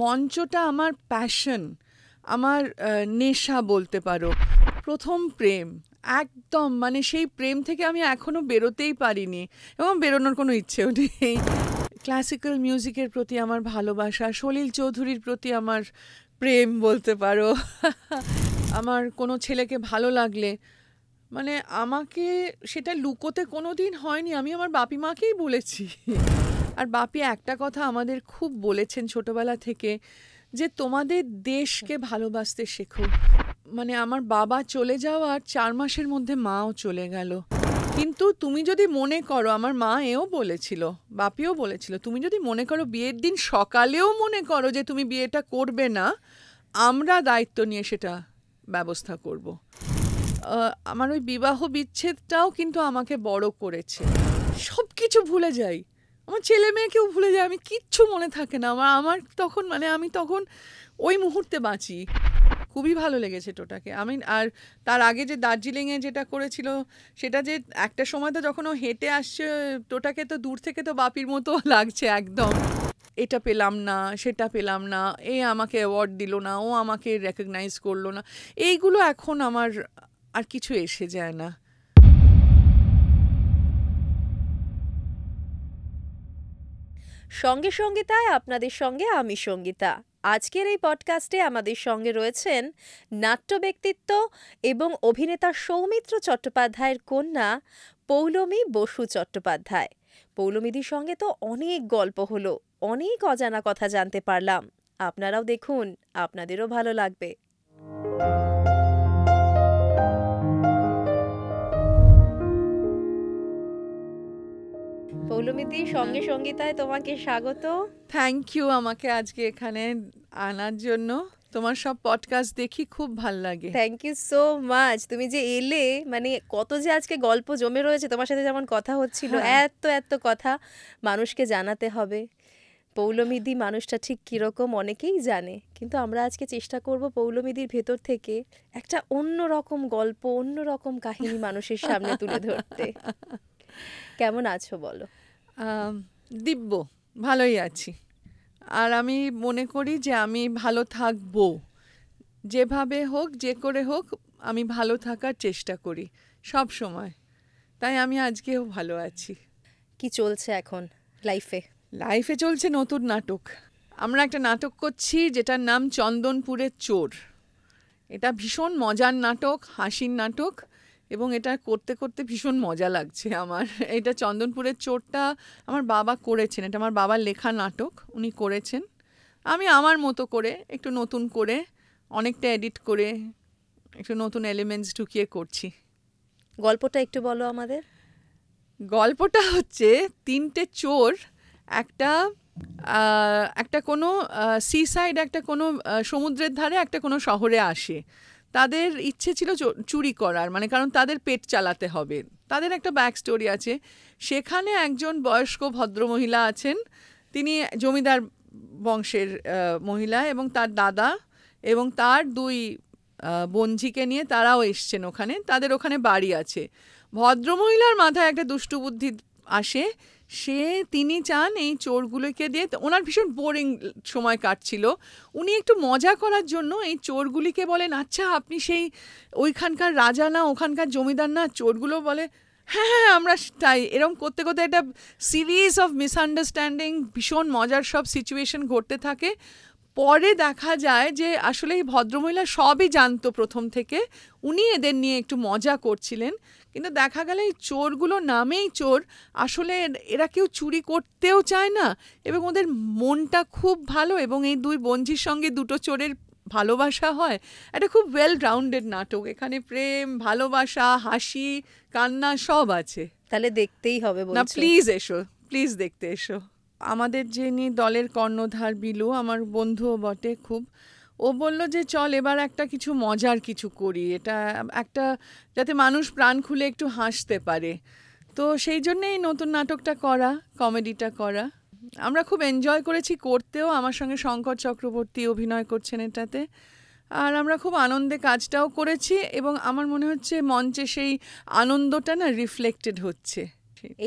মঞ্চটা আমার প্যাশন, আমার নেশা বলতে পারো। প্রথম প্রেম, একদম মানে সেই প্রেম থেকে আমি এখনো বেরোতেই পারিনি এবং বেরোনোর কোনো ইচ্ছেও নেই। ক্লাসিক্যাল মিউজিকের প্রতি আমার ভালোবাসা, সলিল চৌধুরীর প্রতি আমার প্রেম বলতে পারো। আমার কোনো ছেলেকে ভালো লাগলে মানে আমাকে সেটা লুকোতে কোনো দিন হয়নি, আমি আমার বাপি মাকেই বলেছি। আর বাপি একটা কথা আমাদের খুব বলেছেন ছোটবেলা থেকে, যে তোমাদের দেশকে ভালোবাসতে শেখো। মানে আমার বাবা চলে যাওয়ার 4 মাসের মধ্যে মাও চলে গেল, কিন্তু তুমি যদি মনে করো, আমার মা এও বলেছিল, বাপিও বলেছিল, তুমি যদি মনে করো বিয়ের দিন সকালেও মনে করো যে তুমি বিয়েটা করবে না, আমরা দায়িত্ব নিয়ে সেটা ব্যবস্থা করব। আমার ওই বিবাহ বিচ্ছেদটাও কিন্তু আমাকে বড় করেছে। সব কিছু ভুলে যাই, আমার ছেলে মেয়েকেও ভুলে যাই, আমি কিচ্ছু মনে থাকে না আমার তখন, মানে আমি তখন ওই মুহূর্তে বাঁচি। খুবই ভালো লেগেছে টোটাকে। আমি আর তার আগে যে দার্জিলিংয়ে যেটা করেছিল, সেটা যে একটা সময় তো যখন ও হেঁটে আসছে টোটাকে, তো দূর থেকে তো বাপির মতো লাগছে একদম। এটা পেলাম না, সেটা পেলাম না, এ আমাকে অ্যাওয়ার্ড দিল না, ও আমাকে রেকগনাইজ করলো না, এইগুলো এখন আমার আর কিছু এসে যায় না। সঙ্গে সঙ্গীতায় আপনাদের সঙ্গে আমি সঙ্গীতা। আজকের এই পডকাস্টে আমাদের সঙ্গে রয়েছেন নাট্য ব্যক্তিত্ব এবং অভিনেতা সৌমিত্র চট্টোপাধ্যায়ের কন্যা পৌলমী বসু চট্টোপাধ্যায়। পৌলমীদির সঙ্গে তো অনেক গল্প হলো, অনেক অজানা কথা জানতে পারলাম। আপনারাও দেখুন, আপনাদেরও ভালো লাগবে। পৌলমীদি, সঙ্গে সঙ্গীতায় তোমাকে স্বাগত। থ্যাংক ইউ আমাকে আজকে এখানে আনার জন্য। তোমার সব পডকাস্ট দেখি, খুব ভাল লাগে। Thank you so much. তুমি যে এলে, মানে কত যে আজকে গল্প জমে রয়েছে, তোমার সাথে যেমন কথা হচ্ছিল, এত এত কথা মানুষকে জানাতে হবে। পৌলমীদি মানুষটা ঠিক কীরকম অনেকেই জানে, কিন্তু আমরা আজকে চেষ্টা করব পৌলমীদির ভেতর থেকে একটা অন্যরকম গল্প, অন্যরকম কাহিনী মানুষের সামনে তুলে ধরতে। কেমন আছো বলো? দিব্য, ভালোই আছি। আর আমি মনে করি যে আমি ভালো থাকবো, যেভাবে হোক, যে করে হোক, আমি ভালো থাকার চেষ্টা করি সব সময়। তাই আমি আজকেও ভালো আছি। কি চলছে এখন লাইফে? লাইফে চলছে নতুন নাটক। আমরা একটা নাটক করছি যেটার নাম চন্দনপুরের চোর। এটা ভীষণ মজার নাটক, হাসির নাটক, এবং এটা করতে করতে ভীষণ মজা লাগছে আমার। এটা চন্দনপুরের চোরটা আমার বাবা করেছেন, এটা আমার বাবার লেখা নাটক, উনি করেছেন। আমি আমার মতো করে একটু নতুন করে, অনেকটা এডিট করে, একটু নতুন এলিমেন্টস ঢুকিয়ে করছি। গল্পটা একটু বলো আমাদের। গল্পটা হচ্ছে 3টে চোর একটা কোনো সিসাইড, একটা কোনো সমুদ্রের ধারে একটা কোনো শহরে আসে। তাদের ইচ্ছে ছিল চুরি করার, মানে কারণ তাদের পেট চালাতে হবে, তাদের একটা ব্যাক স্টোরি আছে। সেখানে একজন বয়স্ক ভদ্রমহিলা আছেন, তিনি জমিদার বংশের মহিলা, এবং তার দাদা এবং তার 2 বঞ্জিকে নিয়ে তারাও এসছেন ওখানে, তাদের ওখানে বাড়ি আছে। ভদ্রমহিলার মাথায় একটা দুষ্টু বুদ্ধি আসে, তিনি চান এই চোরগুলোকে দিয়ে, ওনার ভীষণ বোরিং সময় কাটছিল, উনি একটু মজা করার জন্য এই চোরগুলিকে বলেন, আচ্ছা আপনি সেই ওইখানকার রাজা না, ওখানকার জমিদার না? চোরগুলো বলে, হ্যাঁ হ্যাঁ আমরা তাই। এরকম করতে করতে একটা সিরিজ অফ মিসআন্ডারস্ট্যান্ডিং, ভীষণ মজার সব সিচুয়েশন ঘটতে থাকে। পরে দেখা যায় যে আসলে এই ভদ্রমহিলা সবই জানতো প্রথম থেকে, উনি এদের নিয়ে একটু মজা করছিলেন। কিন্তু দেখা গেল এই চোরগুলো নামেই চোর, আসলে এরা কেউ চুরি করতেও চায় না, এবং ওদের মনটা খুব ভালো, এবং এই 2 বঞ্জির সঙ্গে 2টো চোরের ভালোবাসা হয়। একটা খুব ওয়েল রাউন্ডেড নাটক, এখানে প্রেম, ভালোবাসা, হাসি, কান্না সব আছে। তাহলে দেখতেই হবে না, প্লিজ এসো, প্লিজ দেখতে এসো। আমাদের যিনি দলের কর্ণধার বিলু, আমার বন্ধুও বটে খুব, ও বলল যে চল এবার একটা কিছু মজার কিছু করি, এটা একটা যাতে মানুষ প্রাণ খুলে একটু হাসতে পারে। তো সেই জন্যে এই নতুন নাটকটা করা, কমেডিটা করা। আমরা খুব এনজয় করেছি করতেও, আমার সঙ্গে শঙ্কর চক্রবর্তী অভিনয় করছেন এটাতে, আর আমরা খুব আনন্দে কাজটাও করেছি, এবং আমার মনে হচ্ছে মঞ্চে সেই আনন্দটা না রিফ্লেক্টেড হচ্ছে।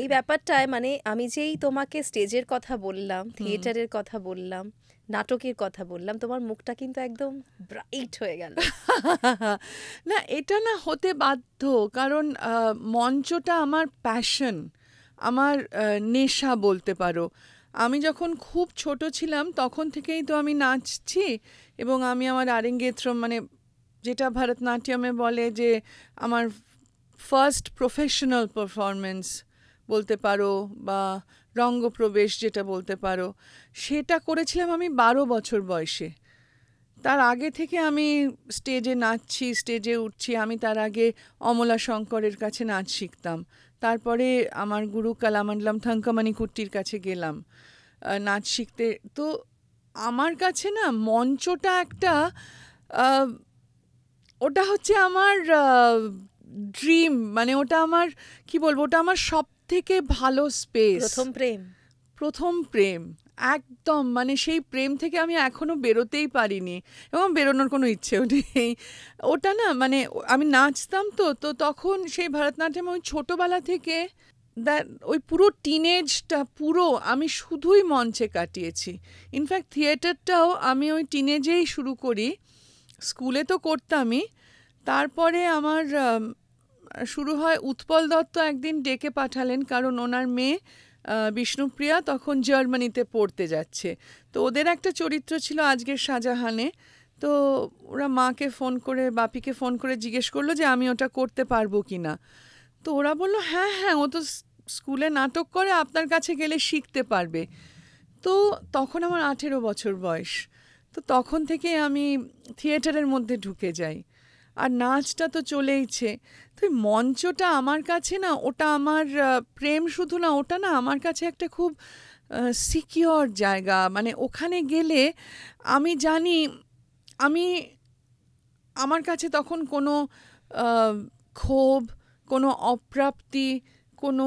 এই ব্যাপারটায়, মানে আমি যেই তোমাকে স্টেজের কথা বললাম, থিয়েটারের কথা বললাম, নাটকের কথা বললাম, তোমার মুখটা কিন্তু একদম ব্রাইট হয়ে গেল। না, এটা না হতে বাধ্য, কারণ মঞ্চটা আমার প্যাশন, আমার নেশা বলতে পারো। আমি যখন খুব ছোট ছিলাম তখন থেকেই তো আমি নাচছি, এবং আমি আমার আরেঙ্গেত্রম মানে যেটা ভরতনাট্যমে বলে যে আমার ফার্স্ট প্রফেশনাল পারফরমেন্স বলতে পারো, বা রঙ্গপ্রবেশ যেটা বলতে পারো, সেটা করেছিলাম আমি 12 বছর বয়সে। তার আগে থেকে আমি স্টেজে নাচছি, স্টেজে উঠছি। আমি তার আগে অমলা শঙ্করের কাছে নাচ শিখতাম, তারপরে আমার গুরু কালামান্ডলাম থাঙ্কামানি কুট্টির কাছে গেলাম নাচ শিখতে। তো আমার কাছে না মঞ্চটা একটা আহ, ওটা হচ্ছে আমার ড্রিম, মানে ওটা আমার কি বলবো, ওটা আমার সব থেকে ভালো স্পেস, প্রথম প্রেম। প্রথম প্রেম একদম। মানে সেই প্রেম থেকে আমি এখনো বেরোতেই পারিনি, এবং বেরোনোর কোনো ইচ্ছেও নেই। ওটা না মানে আমি নাচতাম তো তো তখন সেই ভরতনাট্যম ওই ছোটোবেলা থেকে ওই পুরো টিনেজটা পুরো আমি শুধুই মঞ্চে কাটিয়েছি। ইনফ্যাক্ট থিয়েটারটাও আমি ওই টিনেজেই শুরু করি, স্কুলে তো করতামই। তারপরে আমার শুরু হয়, উৎপল দত্ত একদিন ডেকে পাঠালেন, কারণ ওনার মেয়ে বিষ্ণুপ্রিয়া তখন জার্মানিতে পড়তে যাচ্ছে। তো ওদের একটা চরিত্র ছিল আজকের শাহজাহানে। তো ওরা মাকে ফোন করে, বাপিকে ফোন করে জিজ্ঞেস করলো যে আমি ওটা করতে পারবো কি না। তো ওরা বললো হ্যাঁ হ্যাঁ, ও তো স্কুলে নাটক করে, আপনার কাছে গেলে শিখতে পারবে। তো তখন আমার 18 বছর বয়স। তো তখন থেকে আমি থিয়েটারের মধ্যে ঢুকে যাই, আর নাচটা তো চলেইছে। তো এই মঞ্চটা আমার কাছে না, ওটা আমার প্রেম শুধু না, ওটা না আমার কাছে একটা খুব সিকিওর জায়গা। মানে ওখানে গেলে আমি জানি আমি, আমার কাছে তখন কোনো আহ, ক্ষোভ, কোনো অপ্রাপ্তি, কোনো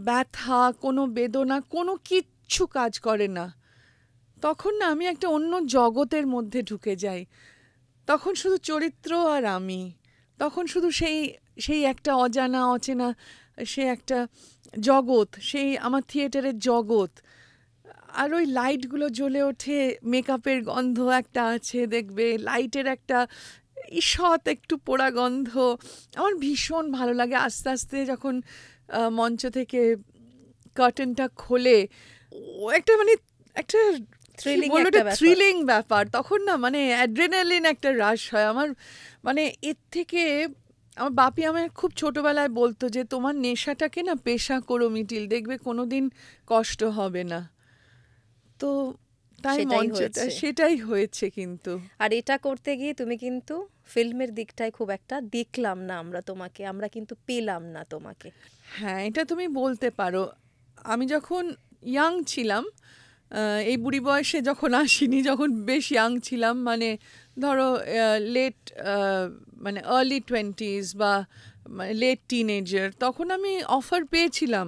ব্যথা, কোনো বেদনা, কোনো কিচ্ছু কাজ করে না। তখন না আমি একটা অন্য জগতের মধ্যে ঢুকে যাই। তখন শুধু চরিত্র আর আমি, তখন শুধু সেই সেই একটা অজানা অচেনা, সে একটা জগৎ, সেই আমার থিয়েটারের জগৎ। আর ওই লাইটগুলো জ্বলে ওঠে, মেকআপের গন্ধ একটা আছে দেখবে, লাইটের একটা ঈষৎ একটু পোড়া গন্ধ। আমার ভীষণ ভালো লাগে। আস্তে আস্তে যখন মঞ্চ থেকে কার্টেনটা খোলে, ও একটা মানে একটা থ্রিলিং একটা ব্যাপার। থ্রিলিং ব্যাপার তখন না, মানে অ্যাড্রেনালিন একটা রাশ হয় আমার। মানে এর থেকে আমার বাপি আমায় খুব ছোটবেলায় বলতো যে তোমার নেশাটাকে না পেশা করো মিটিল, দেখবে কোনোদিন কষ্ট হবে না। তো তাই সেটাই মঞ্চটা হয়েছে। সেটাই হয়েছে কিন্তু। আর এটা করতে গিয়ে তুমি কিন্তু ফিল্মের দিকটায় খুব একটা দেখলাম না আমরা তোমাকে, আমরা কিন্তু পেলাম না তোমাকে। হ্যাঁ, এটা তুমি বলতে পারো। আমি যখন ইয়াং ছিলাম, এই বুড়ি বয়সে যখন আসিনি, যখন বেশ ইয়াং ছিলাম, মানে ধরো লেট, মানে আর্লি 20s বা লেট টিনেজার, তখন আমি অফার পেয়েছিলাম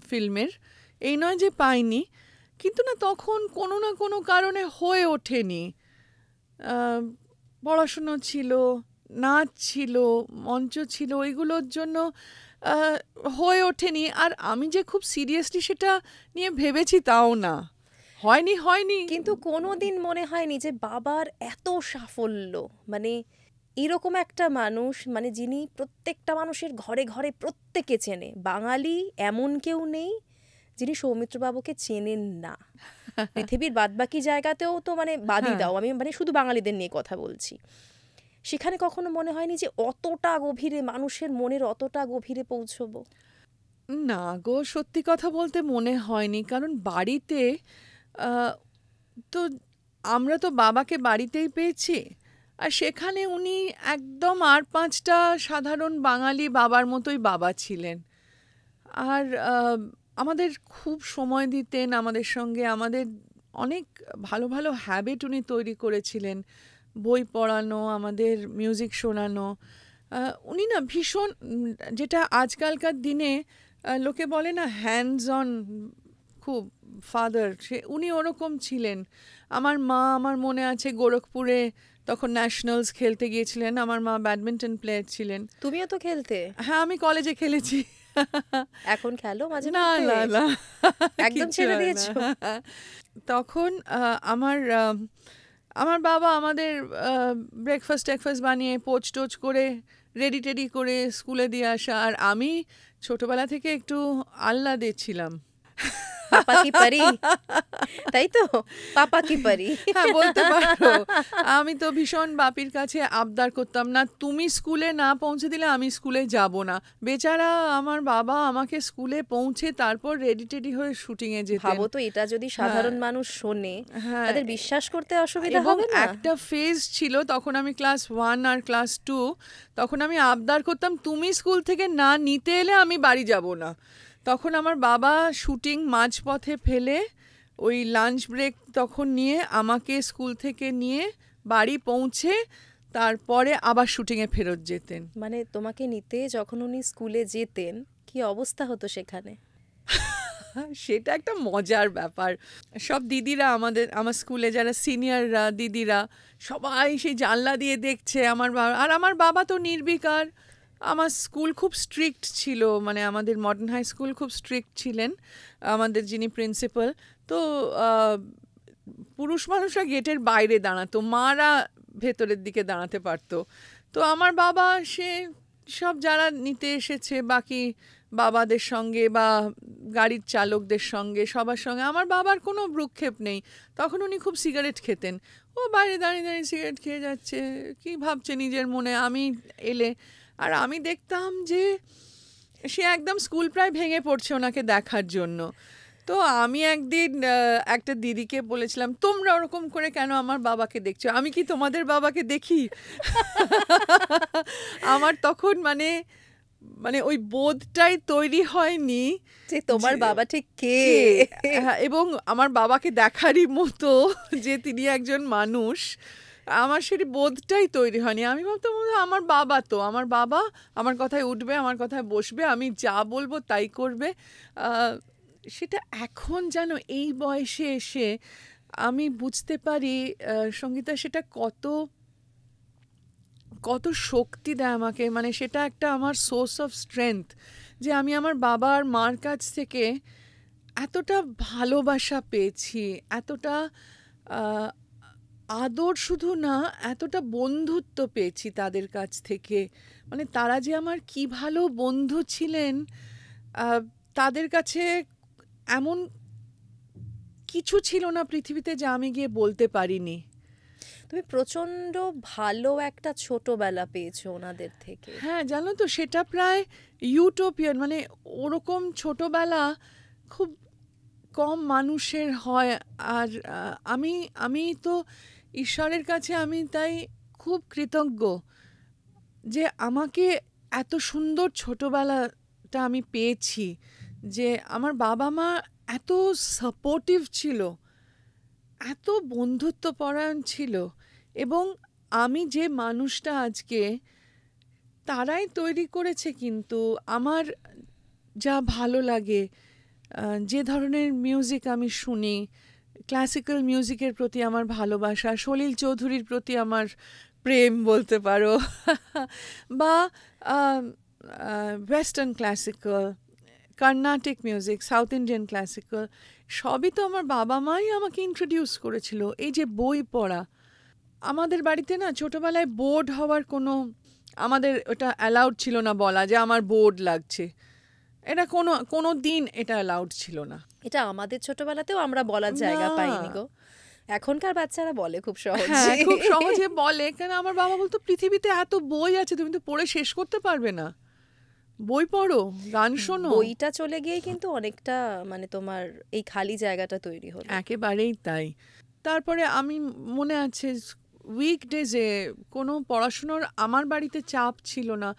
ফিল্মের। এই নয় যে পাইনি, কিন্তু না তখন কোনো না কোনো কারণে হয়ে ওঠেনি। আহ, পড়াশুনো ছিল, নাচ ছিল, মঞ্চ ছিল, ওইগুলোর জন্য আহ, হয়ে ওঠেনি। আর আমি যে খুব সিরিয়াসলি সেটা নিয়ে ভেবেছি তাও না, হয়নি হয়নি। কিন্তু কোনোদিন মনে হয়নি যে বাবার এত সাফল্য, মানে এরকম একটা মানুষ, মানে যিনি প্রত্যেকটা মানুষের ঘরে ঘরে প্রত্যেকে চেনে, বাঙালি এমন কেউ নেই যিনি সৌমিত্রবাবুকে চেনেন না। পৃথিবীর বাদবাকি জায়গাতেও তো মানে বাদই হ্যাঁ, দাও, আমি মানে শুধু বাঙালিদের নিয়ে কথা বলছি। সেখানে কখনো মনে হয়নি যে অতটা গভীরে, মানুষের মনের অতটা গভীরে পৌঁছবো? না গো, সত্যি কথা বলতে মনে হয়নি। কারণ বাড়িতে আহ, তো আমরা তো বাবাকে বাড়িতেই পেয়েছি, আর সেখানে উনি একদম আর পাঁচটা সাধারণ বাঙালি বাবার মতোই বাবা ছিলেন। আর আমাদের খুব সময় দিতেন আমাদের সঙ্গে, আমাদের অনেক ভালো ভালো হ্যাবিট উনি তৈরি করেছিলেন, বই পড়ানো, আমাদের মিউজিক শোনানো। উনি না ভীষণ যেটা আজকালকার দিনে লোকে বলে না হ্যান্ডস অন খুব ফাদার, সে উনি ওরকম ছিলেন। আমার মনে আছে গোরখপুরে তখন ন্যাশনালস খেলতে গিয়েছিলেন, আমার মা ব্যাডমিন্টন প্লেয়ার ছিলেন। তুমিও তো খেলতে। হ্যাঁ, আমি কলেজে খেলেছি। এখন খেলো মাঝে না মধ্যে? না না একদম কিচ্ছু ছেড়ে হয় না। দিয়েছো? তখন আমার বাবা আমাদের ব্রেকফাস্ট টেকফাস্ট বানিয়ে পোচ টোচ করে রেডি টেডি করে স্কুলে দিয়ে আসা, আর আমি ছোটবেলা থেকে একটু আহ্লাদে ছিলাম। পাপা কি পারি, তাই তো? পাপা কি পারি। হ্যাঁ, বলতে পারো। আমি তো ভীষণ বাপির কাছে আবদার করতাম, না তুমি স্কুলে না পৌঁছে দিলে আমি স্কুলে যাব না। বেচারা আমার বাবা আমাকে স্কুলে পৌঁছে তারপর রেডি টেডি হয়ে শুটিংয়ে যেতেন। ভাবো তো, এটা যদি হ্যাঁ সাধারণ মানুষ শোনে, হ্যাঁ, তাদের বিশ্বাস করতে অসুবিধা এবং হবে না? একটা ফেজ ছিল তখন, আমি ক্লাস 1 আর ক্লাস 2, তখন আমি আবদার করতাম তুমি স্কুল থেকে না নিতে এলে আমি বাড়ি যাব না। তখন আমার বাবা শুটিং মাঝপথে ফেলে ওই লাঞ্চ ব্রেক তখন নিয়ে আমাকে স্কুল থেকে নিয়ে বাড়ি পৌঁছে তারপরে আবার শুটিংয়ে ফেরত যেতেন। মানে তোমাকে নিতে যখন উনি স্কুলে যেতেন, কি অবস্থা হতো সেখানে? সেটা একটা মজার ব্যাপার। সব দিদিরা আমার স্কুলে যারা সিনিয়ররা দিদিরা সবাই সেই জানলা দিয়ে দেখছে আমার বাবা, আর আমার বাবা তো নির্বিকার। আমার স্কুল খুব স্ট্রিক্ট ছিল, মানে আমাদের মডার্ন হাই স্কুল খুব স্ট্রিক্ট ছিলেন আমাদের যিনি প্রিন্সিপাল। তো পুরুষ মানুষরা গেটের বাইরে দাঁড়াতো, মারা ভেতরের দিকে দাঁড়াতে পারতো। তো আমার বাবা সে সব যারা নিতে এসেছে বাকি বাবাদের সঙ্গে বা গাড়ির চালকদের সঙ্গে সবার সঙ্গে আমার বাবার কোনো ভ্রুক্ষেপ নেই। তখন উনি খুব সিগারেট খেতেন, ও বাইরে দাঁড়িয়ে দাঁড়িয়ে সিগারেট খেয়ে যাচ্ছে, কি ভাবছে নিজের মনে আমি এলে। আর আমি দেখতাম যে সে একদম স্কুল প্রায় ভেঙে পড়ছে ওনাকে দেখার জন্য। তো আমি একদিন একটা দিদিকে বলেছিলাম, তোমরা ওরকম করে কেন আমার বাবাকে দেখছো, আমি কি তোমাদের বাবাকে দেখি? আমার তখন মানে মানে ওই বোধটাই তৈরি হয়নি যে তোমার যে বাবা ঠিক কে। হ্যাঁ, এবং আমার বাবাকে দেখারই মতো যে তিনি একজন মানুষ, আমার সেটি বোধটাই তৈরি হয়নি। আমি ভাবতাম আমার বাবা তো, আমার বাবা আমার কথায় উঠবে, আমার কথায় বসবে, আমি যা বলবো তাই করবে। সেটা এখন যেন এই বয়সে এসে আমি বুঝতে পারি সঙ্গীতা, সেটা কত কত শক্তি দেয় আমাকে, মানে সেটা একটা আমার সোর্স অফ স্ট্রেংথ যে আমি আমার বাবা আর মার কাছ থেকে এতটা ভালোবাসা পেয়েছি, এতটা আদর শুধু না, এতটা বন্ধুত্ব পেয়েছি তাদের কাছ থেকে। মানে তারা যে আমার কি ভালো বন্ধু ছিলেন, তাদের কাছে এমন কিছু ছিল না পৃথিবীতে যা আমি গিয়ে বলতে পারিনি। তুমি প্রচন্ড ভালো একটা ছোটবেলা পেয়েছো ওনাদের থেকে। হ্যাঁ, জানো তো সেটা প্রায় ইউটোপিয়ান, মানে ওরকম ছোটবেলা খুব কম মানুষের হয়। আর আমি আমি তো ঈশ্বরের কাছে আমি তাই খুব কৃতজ্ঞ যে আমাকে এত সুন্দর ছোটবেলাটা আমি পেয়েছি, যে আমার বাবা মা এত সাপোর্টিভ ছিল, এত বন্ধুত্বপরায়ণ ছিল, এবং আমি যে মানুষটা আজকে তারাই তৈরি করেছে। কিন্তু আমার যা ভালো লাগে, যে ধরনের মিউজিক আমি শুনি, ক্লাসিক্যাল মিউজিকের প্রতি আমার ভালোবাসা, সলিল চৌধুরীর প্রতি আমার প্রেম বলতে পারো, বা western classical, Carnatic music, south Indian classical, সবই তো আমার বাবা মাই আমাকে ইন্ট্রোডিউস করেছিল। এই যে বই পড়া, আমাদের বাড়িতে না ছোটবেলায় বোর্ড হওয়ার কোনো, আমাদের ওটা অ্যালাউড ছিল না বলা যে আমার বোর্ড লাগছে, এটা কোনো দিন এটা অ্যালাউড ছিল না। এটা আমাদের ছোটবেলাতেও আমরা বলার জায়গা না। পাইনি গো। এখনকার বাচ্চারা বলে খুব সহজে। হ্যাঁ, খুব সহজে বলে, কেন আমার বাবা বলতো পৃথিবীতে এত বই আছে, তুমি তো পড়ে শেষ করতে পারবে না, বই পড়ো, গান শোনো। বইটা চলে গিয়ে কিন্তু অনেকটা মানে তোমার এই খালি জায়গাটা তৈরি হলো। একেবারেই তাই। তারপরে আমি মনে আছে উইকডেজে কোনো পড়াশুনোর আমার বাড়িতে চাপ ছিল না।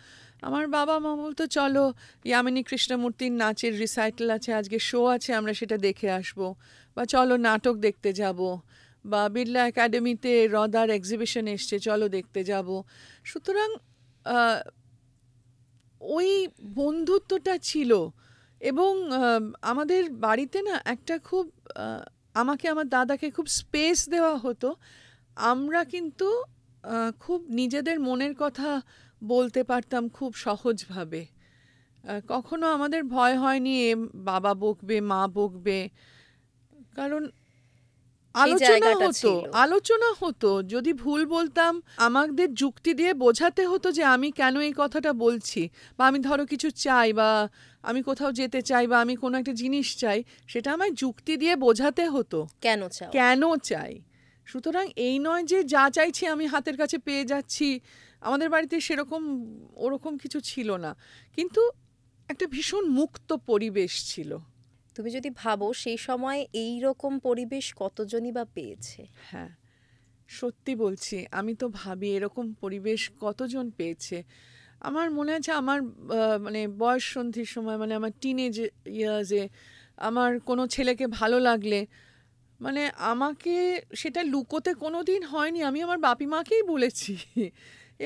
আমার বাবা মা বলতো চলো ইয়ামিনী কৃষ্ণমূর্তির নাচের রিসাইটাল আছে, আজকে শো আছে, আমরা সেটা দেখে আসবো, বা চলো নাটক দেখতে যাব, বা বিড়লা একাডেমিতে রদার এক্সিবিশন এসছে চলো দেখতে যাব। সুতরাং ওই বন্ধুত্বটা ছিল। এবং আমাদের বাড়িতে না একটা খুব আমাকে আমার দাদাকে খুব স্পেস দেওয়া হতো। আমরা কিন্তু খুব নিজেদের মনের কথা বলতে পারতাম খুব সহজভাবে। কখনো আমাদের ভয় হয়নি বাবা বকবে, মা বকবে, কারণ সেই জায়গাটা ছিল। আলোচনা হতো। যদি ভুল বলতাম আমাদের যুক্তি দিয়ে বোঝাতে হতো যে আমি কেন এই কথাটা বলছি, বা আমি ধরো কিছু চাই, বা আমি কোথাও যেতে চাই, বা আমি কোনো একটা জিনিস চাই, সেটা আমায় যুক্তি দিয়ে বোঝাতে হতো কেন চাও? কেন চাই। সুতরাং এই নয় যে যা চাইছি আমি হাতের কাছে পেয়ে যাচ্ছি। আমাদের বাড়িতে সেরকম ওরকম কিছু ছিল না, কিন্তু একটা ভীষণ মুক্ত পরিবেশ ছিল। তুমি যদি ভাবো সেই সময় এই রকম পরিবেশ কতজনই বা পেয়েছে। হ্যাঁ, সত্যি বলছি, আমি তো ভাবি এরকম পরিবেশ কতজন পেয়েছে। আমার মনে আছে আমার মানে বয়স সন্ধির সময়, মানে আমার টিনেজ ইয়ার্সে আমার কোনো ছেলেকে ভালো লাগলে, মানে আমাকে সেটা লুকোতে কোনো দিন হয়নি, আমি আমার বাপি মাকেই বলেছি।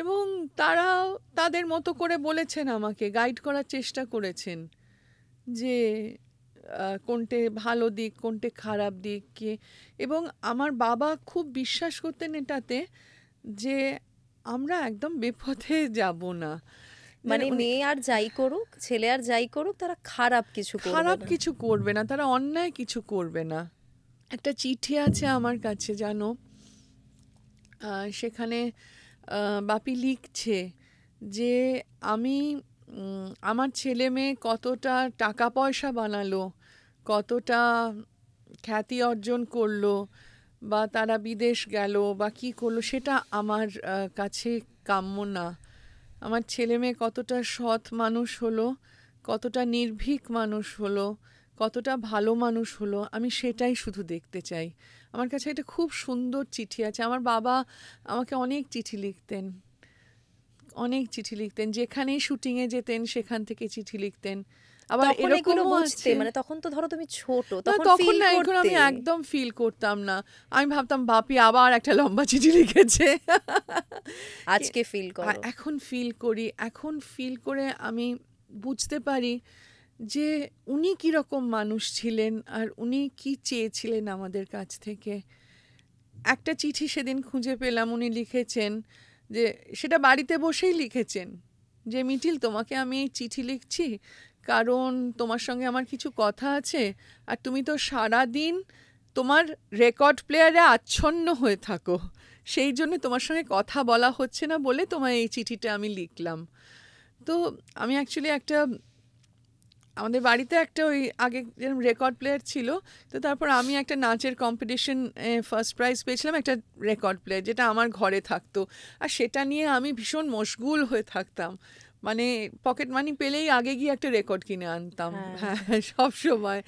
এবং তারাও তাদের মতো করে বলেছেন, আমাকে গাইড করার চেষ্টা করেছেন যে কোনটে ভালো দিক, কোনটে খারাপ দিক কি। এবং আমার বাবা খুব বিশ্বাস করতেন এটাতে যে আমরা একদম বেপথে যাব না। মানে মেয়ে আর যাই করুক, ছেলে আর যাই করুক, তারা খারাপ কিছু করবে না, তারা অন্যায় কিছু করবে না। একটা চিঠি আছে আমার কাছে, জানো, সেখানে বাপি লিখছে যে আমি আমার ছেলে মেয়ে কতটা টাকা পয়সা বানালো, কতটা খ্যাতি অর্জন করলো, বা তারা বিদেশ গেল বা কি করলো, সেটা আমার কাছে কাম্য না। আমার ছেলে মেয়ে কতটা সৎ মানুষ হলো, কতটা নির্ভীক মানুষ হলো, কতটা ভালো মানুষ হলো, আমি সেটাই শুধু দেখতে চাই। আমার কাছে একটা খুব সুন্দর চিঠি আছে। আমার বাবা আমাকে অনেক চিঠি লিখতেন, যেখানেই শুটিংয়ে যেতেন সেখান থেকে চিঠি লিখতেন। আবার এরকমও আছে, মানে তখন তো ধরো তুমি ছোট, তখন না, এখন আমি একদম ফিল করতাম না। আমি ভাবতাম বাপি আবার একটা লম্বা চিঠি লিখেছে। আজকে ফিল করো? এখন ফিল করি। এখন ফিল করে আমি বুঝতে পারি যে উনি কীরকম মানুষ ছিলেন আর উনি কি চেয়েছিলেন আমাদের কাছ থেকে। একটা চিঠি সেদিন খুঁজে পেলাম, উনি লিখেছেন যে, সেটা বাড়িতে বসেই লিখেছেন যে মিঠিল, তোমাকে আমি এই চিঠি লিখছি কারণ তোমার সঙ্গে আমার কিছু কথা আছে, আর তুমি তো সারা দিন তোমার রেকর্ড প্লেয়ারে আচ্ছন্ন হয়ে থাকো, সেই জন্য তোমার সঙ্গে কথা বলা হচ্ছে না বলে তোমার এই চিঠিটা আমি লিখলাম। তো আমি অ্যাকচুয়ালি আমাদের বাড়িতে একটা ওই আগে যেরকম রেকর্ড প্লেয়ার ছিল, তো তারপর আমি একটা নাচের কম্পিটিশন ফার্স্ট প্রাইজ পেয়েছিলাম, একটা রেকর্ড প্লেয়ার যেটা আমার ঘরে থাকতো, আর সেটা নিয়ে আমি ভীষণ মশগুল হয়ে থাকতাম। মানে পকেট মানি পেলেই আগে গিয়ে একটা রেকর্ড কিনে আনতাম। হ্যাঁ, সব সময়।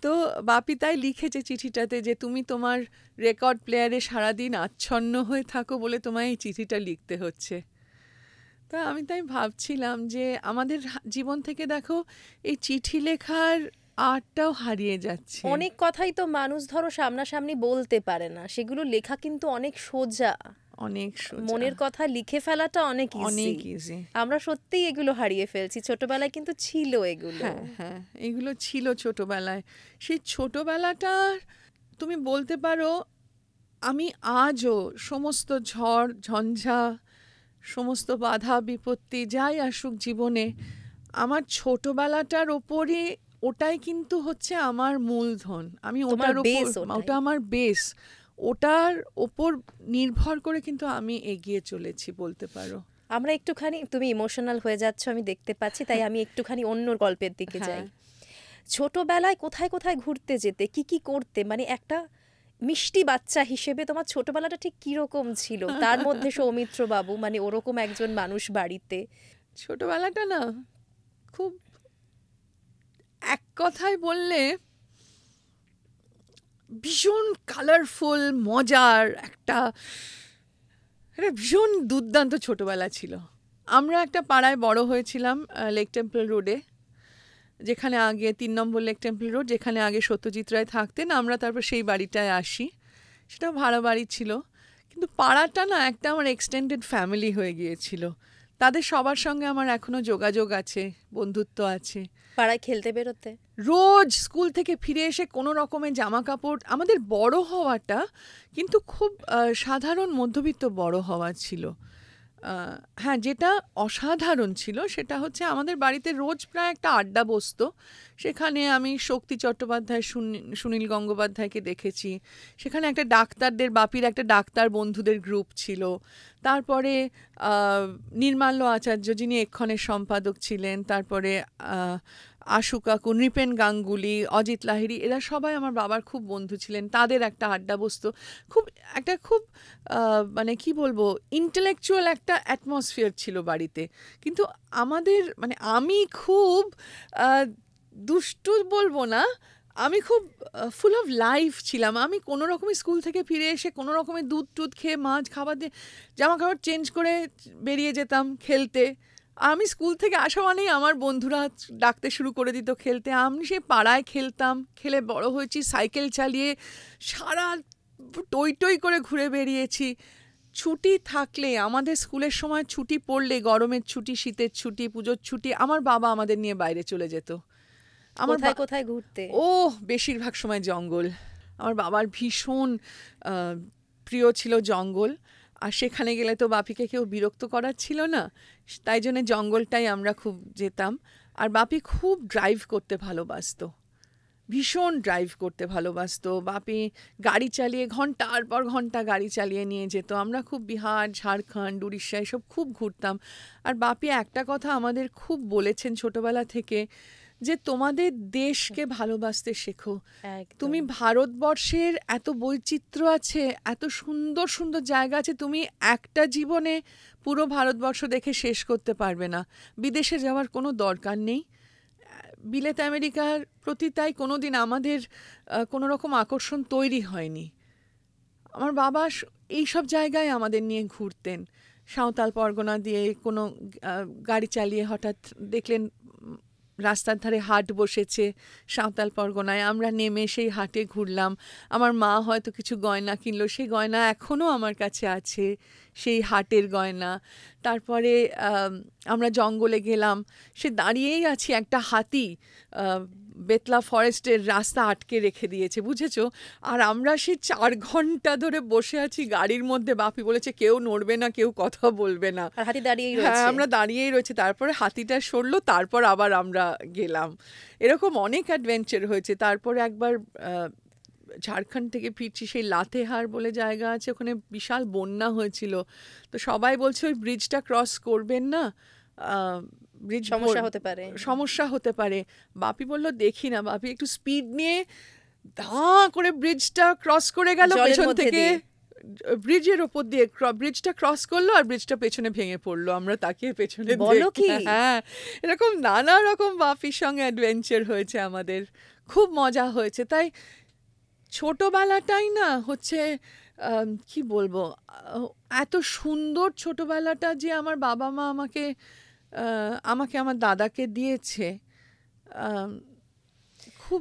তো বাপি তাই লিখেছে চিঠিটাতে যে তুমি তোমার রেকর্ড প্লেয়ারে সারাদিন আচ্ছন্ন হয়ে থাকো বলে তোমায় এই চিঠিটা লিখতে হচ্ছে। তা আমি তাই ভাবছিলাম যে আমাদের জীবন থেকে দেখো এই চিঠি লেখার আর্টটাও হারিয়ে যাচ্ছে। অনেক কথাই তো মানুষ ধরো সামনাসামনি বলতে পারে না, সেগুলো লেখা কিন্তু অনেক সোজা, মনের কথা লিখে ফেলাটা অনেক ইজি। আমরা সত্যিই এগুলো হারিয়ে ফেলছি। ছোটবেলায় কিন্তু ছিল এগুলো। হ্যাঁ, এগুলো ছিল ছোটবেলায়। সেই ছোটবেলাটার তুমি বলতে পারো আমি আজও সমস্ত ঝড় ঝঞ্ঝা, সমস্ত বাধা বিপত্তি যাই আসুক জীবনে, আমার ছোটবেলাটার ওপরই, ওটাই কিন্তু হচ্ছে আমার মূলধন। আমি ওটা আমার বেস, ওটার ওপর নির্ভর করে কিন্তু আমি এগিয়ে চলেছি বলতে পারো। আমরা একটুখানি, তুমি ইমোশনাল হয়ে যাচ্ছ আমি দেখতে পাচ্ছি, তাই আমি একটুখানি অন্য গল্পের দিকে যাই। ছোটবেলায় কোথায় কোথায় ঘুরতে যেতে, কি কি করতে, মানে একটা মিষ্টি বাচ্চা হিসেবে তোমার ছোটবেলাটা ঠিক কিরকম ছিল? তার মধ্যে সৌমিত্র বাবু, মানে ওরকম একজন মানুষ বাড়িতে। ছোটবেলাটা না খুব, এক কথায় বললে ভীষণ কালারফুল, মজার একটা ভীষণ দুর্দান্ত ছোটবেলা ছিল। আমরা একটা পাড়ায় বড় হয়েছিলাম, লেক টেম্পল রোডে, যেখানে আগে 3 নম্বর লেক টেম্পল রোড, যেখানে আগে সত্যজিৎ রায় থাকতেন। আমরা তারপর সেই বাড়িটায় আসি, সেটাও ভাড়া বাড়ি ছিল। কিন্তু পাড়াটা না একটা আমার এক্সটেন্ডেড ফ্যামিলি হয়ে গিয়েছিল। তাদের সবার সঙ্গে আমার এখনো যোগাযোগ আছে, বন্ধুত্ব আছে। পাড়ায় খেলতে বেরোতে, রোজ স্কুল থেকে ফিরে এসে কোনো রকমের জামা কাপড়, আমাদের বড় হওয়াটা কিন্তু খুব সাধারণ মধ্যবিত্ত বড় হওয়া ছিল। হ্যাঁ, যেটা অসাধারণ ছিল সেটা হচ্ছে আমাদের বাড়িতে রোজ প্রায় একটা আড্ডা বসতো। সেখানে আমি শক্তি চট্টোপাধ্যায়, সুনীল গঙ্গোপাধ্যায়কে দেখেছি। সেখানে একটা ডাক্তারদের, বাপির একটা ডাক্তার বন্ধুদের গ্রুপ ছিল। তারপরে নির্মাল্য আচার্য, যিনি এক্ষণের সম্পাদক ছিলেন, তারপরে আশু কাকু, নৃপেন গাঙ্গুলি, অজিত লাহিড়ী, এরা সবাই আমার বাবার খুব বন্ধু ছিলেন। তাদের একটা আড্ডা বসতো। খুব মানে কি বলবো, ইন্টেলেকচুয়াল একটা অ্যাটমসফিয়ার ছিল বাড়িতে। কিন্তু আমাদের মানে আমি খুব দুষ্টু বলবো না, আমি খুব ফুল অফ লাইফ ছিলাম। আমি কোনো রকমে স্কুল থেকে ফিরে এসে কোনো রকমের দুধ টুধ খেয়ে, মাছ খাবার দিয়ে, জামা কাপড় চেঞ্জ করে বেরিয়ে যেতাম খেলতে। আমি স্কুল থেকে আসা মানেই আমার বন্ধুরা ডাকতে শুরু করে দিত খেলতে। আমি সেই পাড়ায় খেলতাম, খেলে বড় হয়েছি, সাইকেল চালিয়ে সারা টই টই করে ঘুরে বেরিয়েছি। ছুটি থাকলে, আমাদের স্কুলের সময় ছুটি পড়লে, গরমের ছুটি, শীতের ছুটি, পুজোর ছুটি, আমার বাবা আমাদের নিয়ে বাইরে চলে যেত। কোথায় কোথায় ঘুরতে? বেশিরভাগ সময় জঙ্গল। আমার বাবার ভীষণ প্রিয় ছিল জঙ্গল। আর সেখানে গেলে তো বাপিকে কেউ বিরক্ত করার ছিল না, তাই জন্য জঙ্গলটাই আমরা খুব যেতাম। আর বাপি খুব ড্রাইভ করতে ভালোবাসতো, ভীষণ ড্রাইভ করতে ভালোবাসতো। বাপি গাড়ি চালিয়ে ঘন্টার পর ঘন্টা গাড়ি চালিয়ে নিয়ে যেত। আমরা খুব বিহার, ঝাড়খণ্ড, উড়িষ্যা এসব খুব ঘুরতাম। আর বাপি একটা কথা আমাদের খুব বলেছেন ছোটবেলা থেকে, যে তোমাদের দেশকে ভালোবাসতে শেখো। তুমি ভারতবর্ষের এত বৈচিত্র্য আছে, এত সুন্দর সুন্দর জায়গা আছে, তুমি একটা জীবনে পুরো ভারতবর্ষ দেখে শেষ করতে পারবে না। বিদেশে যাওয়ার কোনো দরকার নেই। বিলেত আমেরিকার প্রতি তাই কোনো দিন আমাদের কোনো রকম আকর্ষণ তৈরি হয়নি। আমার বাবা এইসব জায়গায় আমাদের নিয়ে ঘুরতেন। সাঁওতাল পরগনা দিয়ে কোনো গাড়ি চালিয়ে হঠাৎ দেখলেন রাস্তার ধারে হাট বসেছে সাঁওতাল পরগনায়, আমরা নেমে সেই হাটে ঘুরলাম। আমার মা হয়তো কিছু গয়না কিনলো, সেই গয়না এখনও আমার কাছে আছে, সেই হাটের গয়না। তারপরে আমরা জঙ্গলে গেলাম, সে দাঁড়িয়েই আছি, একটা হাতি বেতলা ফরেস্টের রাস্তা আটকে রেখে দিয়েছে, বুঝেছো? আর আমরা সেই 4 ঘন্টা ধরে বসে আছি গাড়ির মধ্যে। বাপি বলেছে কেউ নড়বে না, কেউ কথা বলবে না, হাতি দাঁড়িয়েই রয়েছে। হ্যাঁ, আমরা দাঁড়িয়েই রয়েছে। তারপরে হাতিটা সরলো, তারপর আবার আমরা গেলাম। এরকম অনেক অ্যাডভেঞ্চার হয়েছে। তারপরে একবার ঝাড়খণ্ড থেকে ফিরছি, সেই লাতেহার বলে জায়গা আছে, ওখানে বিশাল বন্যা হয়েছিল। তো সবাই বলছে ওই ব্রিজটা ক্রস করবেন না, ব্রিজ সমস্যা হতে পারে। বাপি বলল দেখি না। বাপি একটু স্পিড নিয়ে ধা করে ব্রিজটা ক্রস করে গেল পেছন থেকে, ব্রিজের ওপর দিয়ে ব্রিজটা ক্রস করলো, আর ব্রিজটা পেছনে ভেঙে পড়লো। আমরা তাকিয়ে পেছনে, হ্যাঁ, এরকম নানা রকম বাপির সঙ্গে অ্যাডভেঞ্চার হয়েছে আমাদের, খুব মজা হয়েছে। তাই ছোটবেলাটাই না হচ্ছে কি বলবো, এত সুন্দর ছোটবেলাটা যে আমার বাবা মা আমাকে আমার দাদাকে দিয়েছে, খুব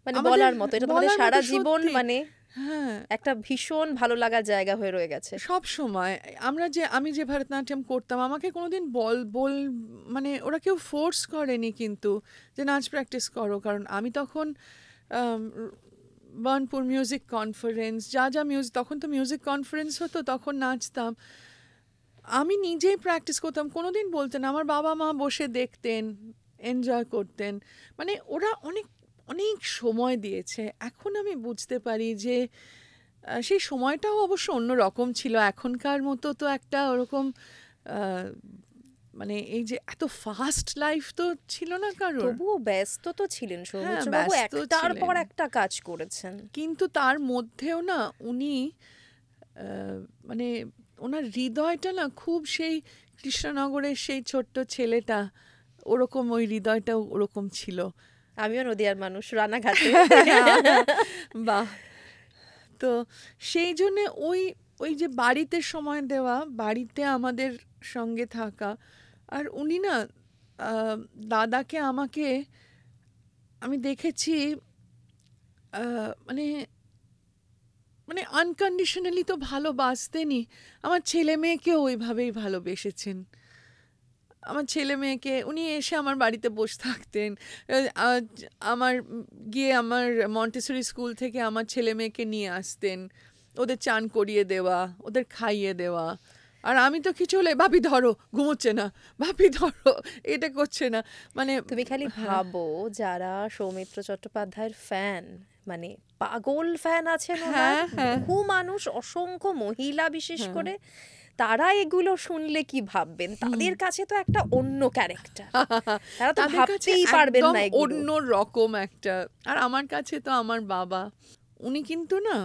মানে বলার মতো। এটা তোমাদের সারা জীবন মানে একটা ভীষণ ভালো লাগার জায়গা হয়ে রয়ে গেছে সব সময়। আমি যে ভরতনাট্যম করতাম, আমাকে কোনোদিন বল মানে ওরা কেউ ফোর্স করেনি কিন্তু যে নাচ প্র্যাকটিস করো। কারণ আমি তখন বার্নপুর মিউজিক কনফারেন্স, যা মিউজিক, তখন তো মিউজিক কনফারেন্স হতো, তখন নাচতাম। আমি নিজেই প্র্যাকটিস করতাম, কোনোদিন বলতেন। আমার বাবা মা বসে দেখতেন, এনজয় করতেন। মানে ওরা অনেক অনেক সময় দিয়েছে। এখন আমি বুঝতে পারি যে সেই সময়টাও অবশ্য অন্য রকম ছিল। এখনকার মতো তো একটা ওরকম মানে এই যে এত ফাস্ট লাইফ তো ছিল না কারণ। তবুও ব্যস্ত তো ছিলেন সৌমিত্রবাবু, একটার পর একটা কাজ করেছেন। কিন্তু তার মধ্যেও না উনি মানে ওনার হৃদয়টা না খুব, সেই কৃষ্ণনগরের সেই ছোট্ট ছেলেটা ওরকম, ওই হৃদয়টাও ওরকম ছিল। আমিও নদিয়ার মানুষ, রানাঘাটে। বাহ। তো সেই জন্যে ওই যে বাড়িতে সময় দেওয়া, বাড়িতে আমাদের সঙ্গে থাকা। আর উনি না দাদাকে আমাকে আমি দেখেছি মানে আনকন্ডিশনালি তো ভালোবাসতেনই, আমার ছেলে মেয়েকেও ওইভাবেই ভালোবেসেছেন। আমার ছেলে মেয়েকে উনি এসে আমার বাড়িতে বসে থাকতেন। আমার মন্টেসরি স্কুল থেকে আমার ছেলে মেয়েকে নিয়ে আসতেন, ওদের চান করিয়ে দেওয়া, ওদের খাইয়ে দেওয়া। আর আমি তো কিছু হলে ভাবি ধরো, ঘুমোচ্ছে না, ভাবি ধরো, এটা করছে না, মানে তুমি খালি ভাবো যারা সৌমিত্র চট্টোপাধ্যায়ের ফ্যান, মানে পাগল ফ্যান আছেন ওনার, বহু মানুষ, অসংখ্য মহিলা বিশেষ করে, তারা এগুলো শুনলে কি ভাববেন? তাদের কাছে তো একটা অন্য ক্যারেক্টার, তারা তো তাদের কাছে ভাবতেই পারবেন একদম না এগুলো। অন্য রকম একটা। আর আমার কাছে তো আমার বাবা, উনি কিন্তু না,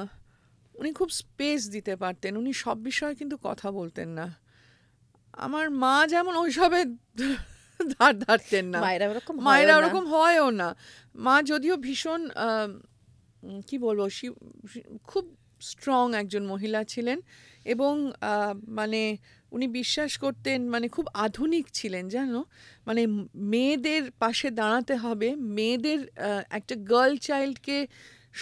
উনি খুব স্পেস দিতে পারতেন, উনি সব বিষয়ে কিন্তু কথা বলতেন না। আমার মা যেমন ওইসবে ধার ধারতেন না, মায়েরা ওরকম মায়েরা হয়ও না। ওরকম হয়ও না। মা যদিও ভীষণ কি বলবো, খুব স্ট্রং একজন মহিলা ছিলেন, এবং মানে উনি বিশ্বাস করতেন, মানে খুব আধুনিক ছিলেন জানো, মানে মেয়েদের পাশে দাঁড়াতে হবে, মেয়েদের একটা গার্ল চাইল্ডকে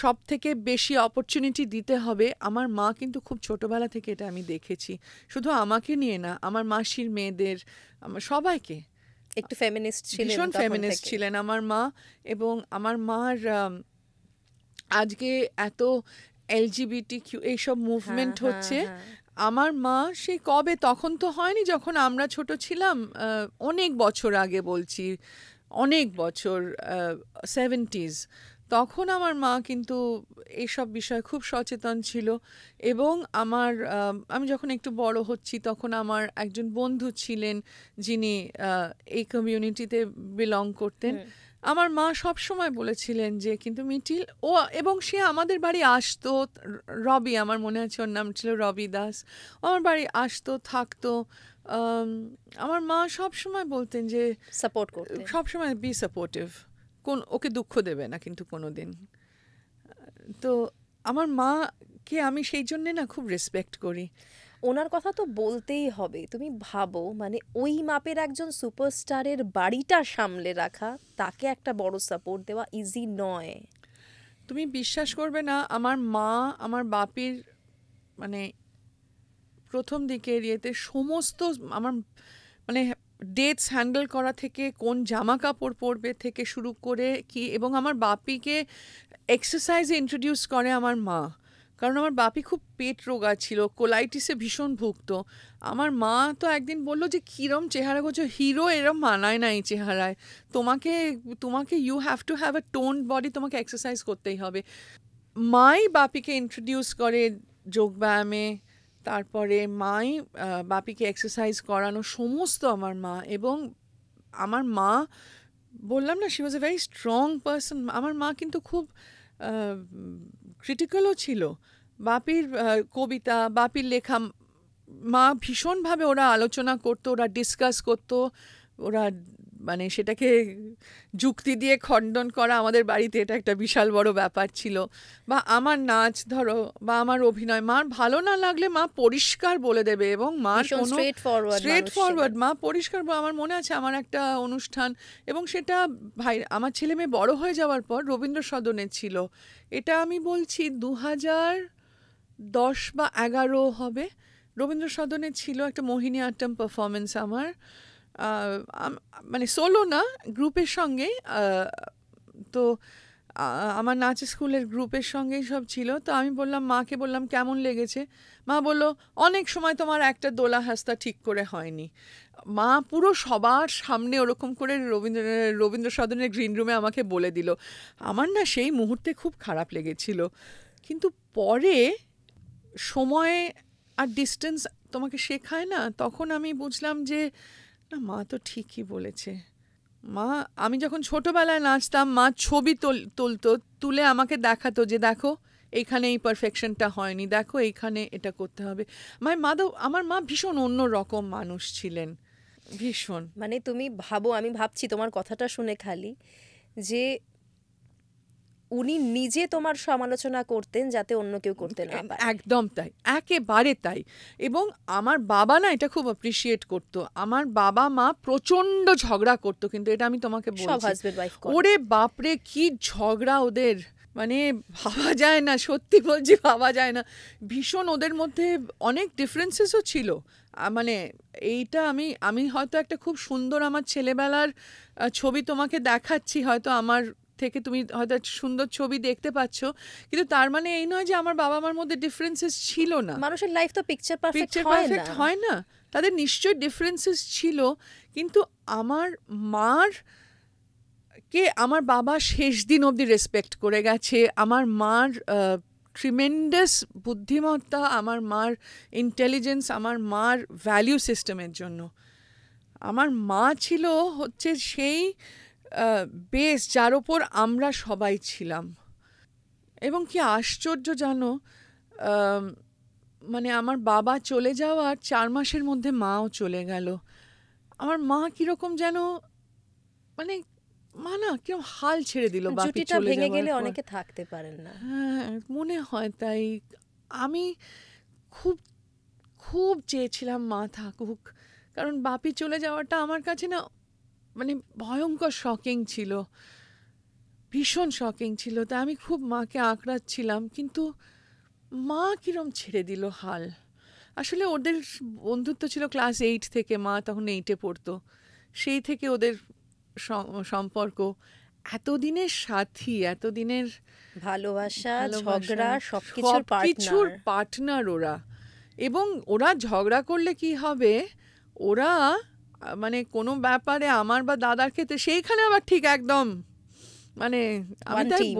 সব থেকে বেশি অপরচুনিটি দিতে হবে। আমার মা কিন্তু খুব ছোটবেলা থেকে এটা আমি দেখেছি, শুধু আমাকে নিয়ে না, আমার মাসির মেয়েদের, আমার সবাইকে। একটু ফেমিনিস্ট ছিলেন, ভীষণ তখন ফেমিনিস্ট থেকে। ছিলেন আমার মা। এবং আমার মার আজকে এত এলজিবিটিকিউ এইসব মুভমেন্ট হ্যাঁ, হচ্ছে, হ্যাঁ। আমার মা সেই কবে, তখন তো হয়নি যখন আমরা ছোট ছিলাম, অনেক বছর আগে বলছি, অনেক বছর, 70s, তখন আমার মা কিন্তু এইসব বিষয়ে খুব সচেতন ছিল। এবং আমি যখন একটু বড় হচ্ছি, তখন আমার একজন বন্ধু ছিলেন যিনি এই কমিউনিটিতে বিলং করতেন। আমার মা সব সময় বলেছিলেন যে কিন্তু মিটিল ও, এবং সে আমাদের বাড়ি আসতো, রবি, আমার মনে আছে ওর নাম ছিল রবি দাস, ও আমার বাড়ি আসতো, থাকতো। আমার মা সব সময় বলতেন যে সাপোর্ট করতেন। সব সময় বি সাপোর্টিভ, ওকে দুঃখ দেবে না কিন্তু কোনো দিন। তো আমার মাকে আমি সেই জন্যে না খুব রেসপেক্ট করি। ওনার কথা তো বলতেই হবে। তুমি ভাবো, মানে ওই মাপের একজন সুপারস্টারের বাড়িটা সামলে রাখা, তাকে একটা বড় সাপোর্ট দেওয়া ইজি নয়। তুমি বিশ্বাস করবে না, আমার মা আমার বাপির মানে প্রথম দিকের ইয়েতে সমস্ত, আমার মানে ডেটস হ্যান্ডেল করা থেকে, কোন জামা কাপড় পরবে থেকে শুরু করে কি, এবং আমার বাপিকে এক্সারসাইজে ইন্ট্রোডিউস করে আমার মা, কারণ আমার বাপি খুব পেট রোগা ছিল, কোলাইটিসে ভীষণ ভুগতো। আমার মা তো একদিন বললো যে কীরম চেহারা করছো, হিরো এরম মানায় না এই চেহারায়, তোমাকে তোমাকে you have to have a toned body, তোমাকে এক্সারসাইজ করতেই হবে। মাই বাপিকে ইন্ট্রোডিউস করে যোগব্যায়ামে, তারপরে মাই বাপিকে এক্সারসাইজ করানো, সমস্ত আমার মা। এবং আমার মা, বললাম না, she was a very strong person. আমার মা কিন্তু খুব ক্রিটিক্যালও ছিল। বাপির কবিতা, বাপির লেখা, মা ভীষণভাবে ওরা আলোচনা করতো, ওরা ডিসকাস করতো, ওরা মানে সেটাকে যুক্তি দিয়ে খণ্ডন করা আমাদের বাড়িতে এটা একটা বিশাল বড় ব্যাপার ছিল। বা আমার নাচ ধরো, বা আমার অভিনয়, মার ভালো না লাগলে মা পরিষ্কার বলে দেবে, এবং মার ভীষণ কোনো স্ট্রেট ফরওয়ার্ড মা পরিষ্কার আমার মনে আছে আমার একটা অনুষ্ঠান, এবং সেটা ভাই আমার ছেলে মেয়ে বড় হয়ে যাওয়ার পর রবীন্দ্র সদনে ছিল, এটা আমি বলছি 2010 বা 11 হবে, রবীন্দ্র সদনে ছিল একটা মোহিনী আট্টম পারফরমেন্স আমার, মানে সোলো না, গ্রুপের সঙ্গে। তো আমার নাচের স্কুলের গ্রুপের সঙ্গেই সব ছিল। তো আমি বললাম, মাকে বললাম কেমন লেগেছে, মা বলল অনেক সময় তোমার একটা দোলা হাস্তা ঠিক করে হয়নি। মা পুরো সবার সামনে ওরকম করে রবীন্দ্র সদনের গ্রিন রুমে আমাকে বলে দিল। আমার না সেই মুহূর্তে খুব খারাপ লেগেছিল, কিন্তু পরে সময় আর ডিস্টেন্স তোমাকে শেখায় না, তখন আমি বুঝলাম যে না, মা তো ঠিকই বলেছে। মা, আমি যখন ছোটবেলায় নাচতাম, মা ছবি তুলতো, তুলে আমাকে দেখাতো যে দেখো এইখানে এই পারফেকশনটা হয়নি, দেখো এইখানে এটা করতে হবে। আমার মা ভীষণ অন্য রকম মানুষ ছিলেন, ভীষণ। মানে তুমি ভাবো, আমি ভাবছি তোমার কথাটা শুনে খালি, যে উনি নিজে তোমার সমালোচনা করতেন যাতে অন্য কেউ করতে না পারে। একদম তাই, একেবারে তাই। এবং আমার বাবা না এটা খুব অ্যাপ্রিসিয়েট করতো। আমার বাবা মা প্রচণ্ড ঝগড়া করতো, কিন্তু এটা আমি তোমাকে সব বলছি, হাজবেন্ড ওয়াইফ করে। ওরে বাপরে কি ঝগড়া ওদের, মানে ভাবা যায় না, সত্যি বলছি ভাবা যায় না। ভীষণ ওদের মধ্যে অনেক ডিফারেন্সেসও ছিল। মানে এইটা আমি হয়তো একটা খুব সুন্দর আমার ছেলেবেলার ছবি তোমাকে দেখাচ্ছি, হয়তো আমার থেকে তুমি হয়তো একটা সুন্দর ছবি দেখতে পাচ্ছ, কিন্তু তার মানে এই নয় যে আমার বাবা মার মধ্যে ডিফারেন্সেস ছিল না। মানুষের লাইফ তো পিকচার পারফেক্ট পিকচার হয় পারফেক্ট না। হয় না, তাদের নিশ্চয়ই ডিফারেন্সেস ছিল, কিন্তু আমার মার কে আমার বাবা শেষ দিন অবধি রেসপেক্ট করে গেছে। আমার মার ট্রিমেন্ডাস বুদ্ধিমত্তা, আমার মার ইন্টেলিজেন্স, আমার মার ভ্যালিউ সিস্টেমের জন্য। আমার মা ছিল হচ্ছে সেই বেস যার ওপর আমরা সবাই ছিলাম। এবং কি আশ্চর্য জানো, আম, মানে আমার বাবা চলে যাওয়ার 4 মাসের মধ্যে মাও চলে গেল। আমার মা কিরকম যেন, মানে মা না কিরকম হাল ছেড়ে দিল বাপি জুটিটা চলে ভেঙে যাওয়ার গেলে পর। অনেকে থাকতে পারেন না। হ্যাঁ, মনে হয় তাই। আমি খুব খুব চেয়েছিলাম মা থাকুক, কারণ বাপি চলে যাওয়াটা আমার কাছে না মানে ভয়ঙ্কর শকিং ছিল, ভীষণ শকিং ছিল। তা আমি খুব মাকে আঁকড়াচ্ছিলাম, কিন্তু মা কিরম ছেড়ে দিল হাল। আসলে ওদের বন্ধুত্ব ছিল ক্লাস 8 থেকে, মা তখন 8-এ পড়তো, সেই থেকে ওদের সম্পর্ক, এতদিনের সাথী, এতদিনের ভালোবাসা, ভালোবাসা, ঝগড়া, সবকিছুর সবকিছুর পার্টনার। পার্টনার ওরা। এবং ওরা ঝগড়া করলে কি হবে, ওরা মানে কোনো ব্যাপারে আমার বা দাদার ক্ষেত্রে সেইখানে আবার ঠিক একদম মানে আমি One তাই team.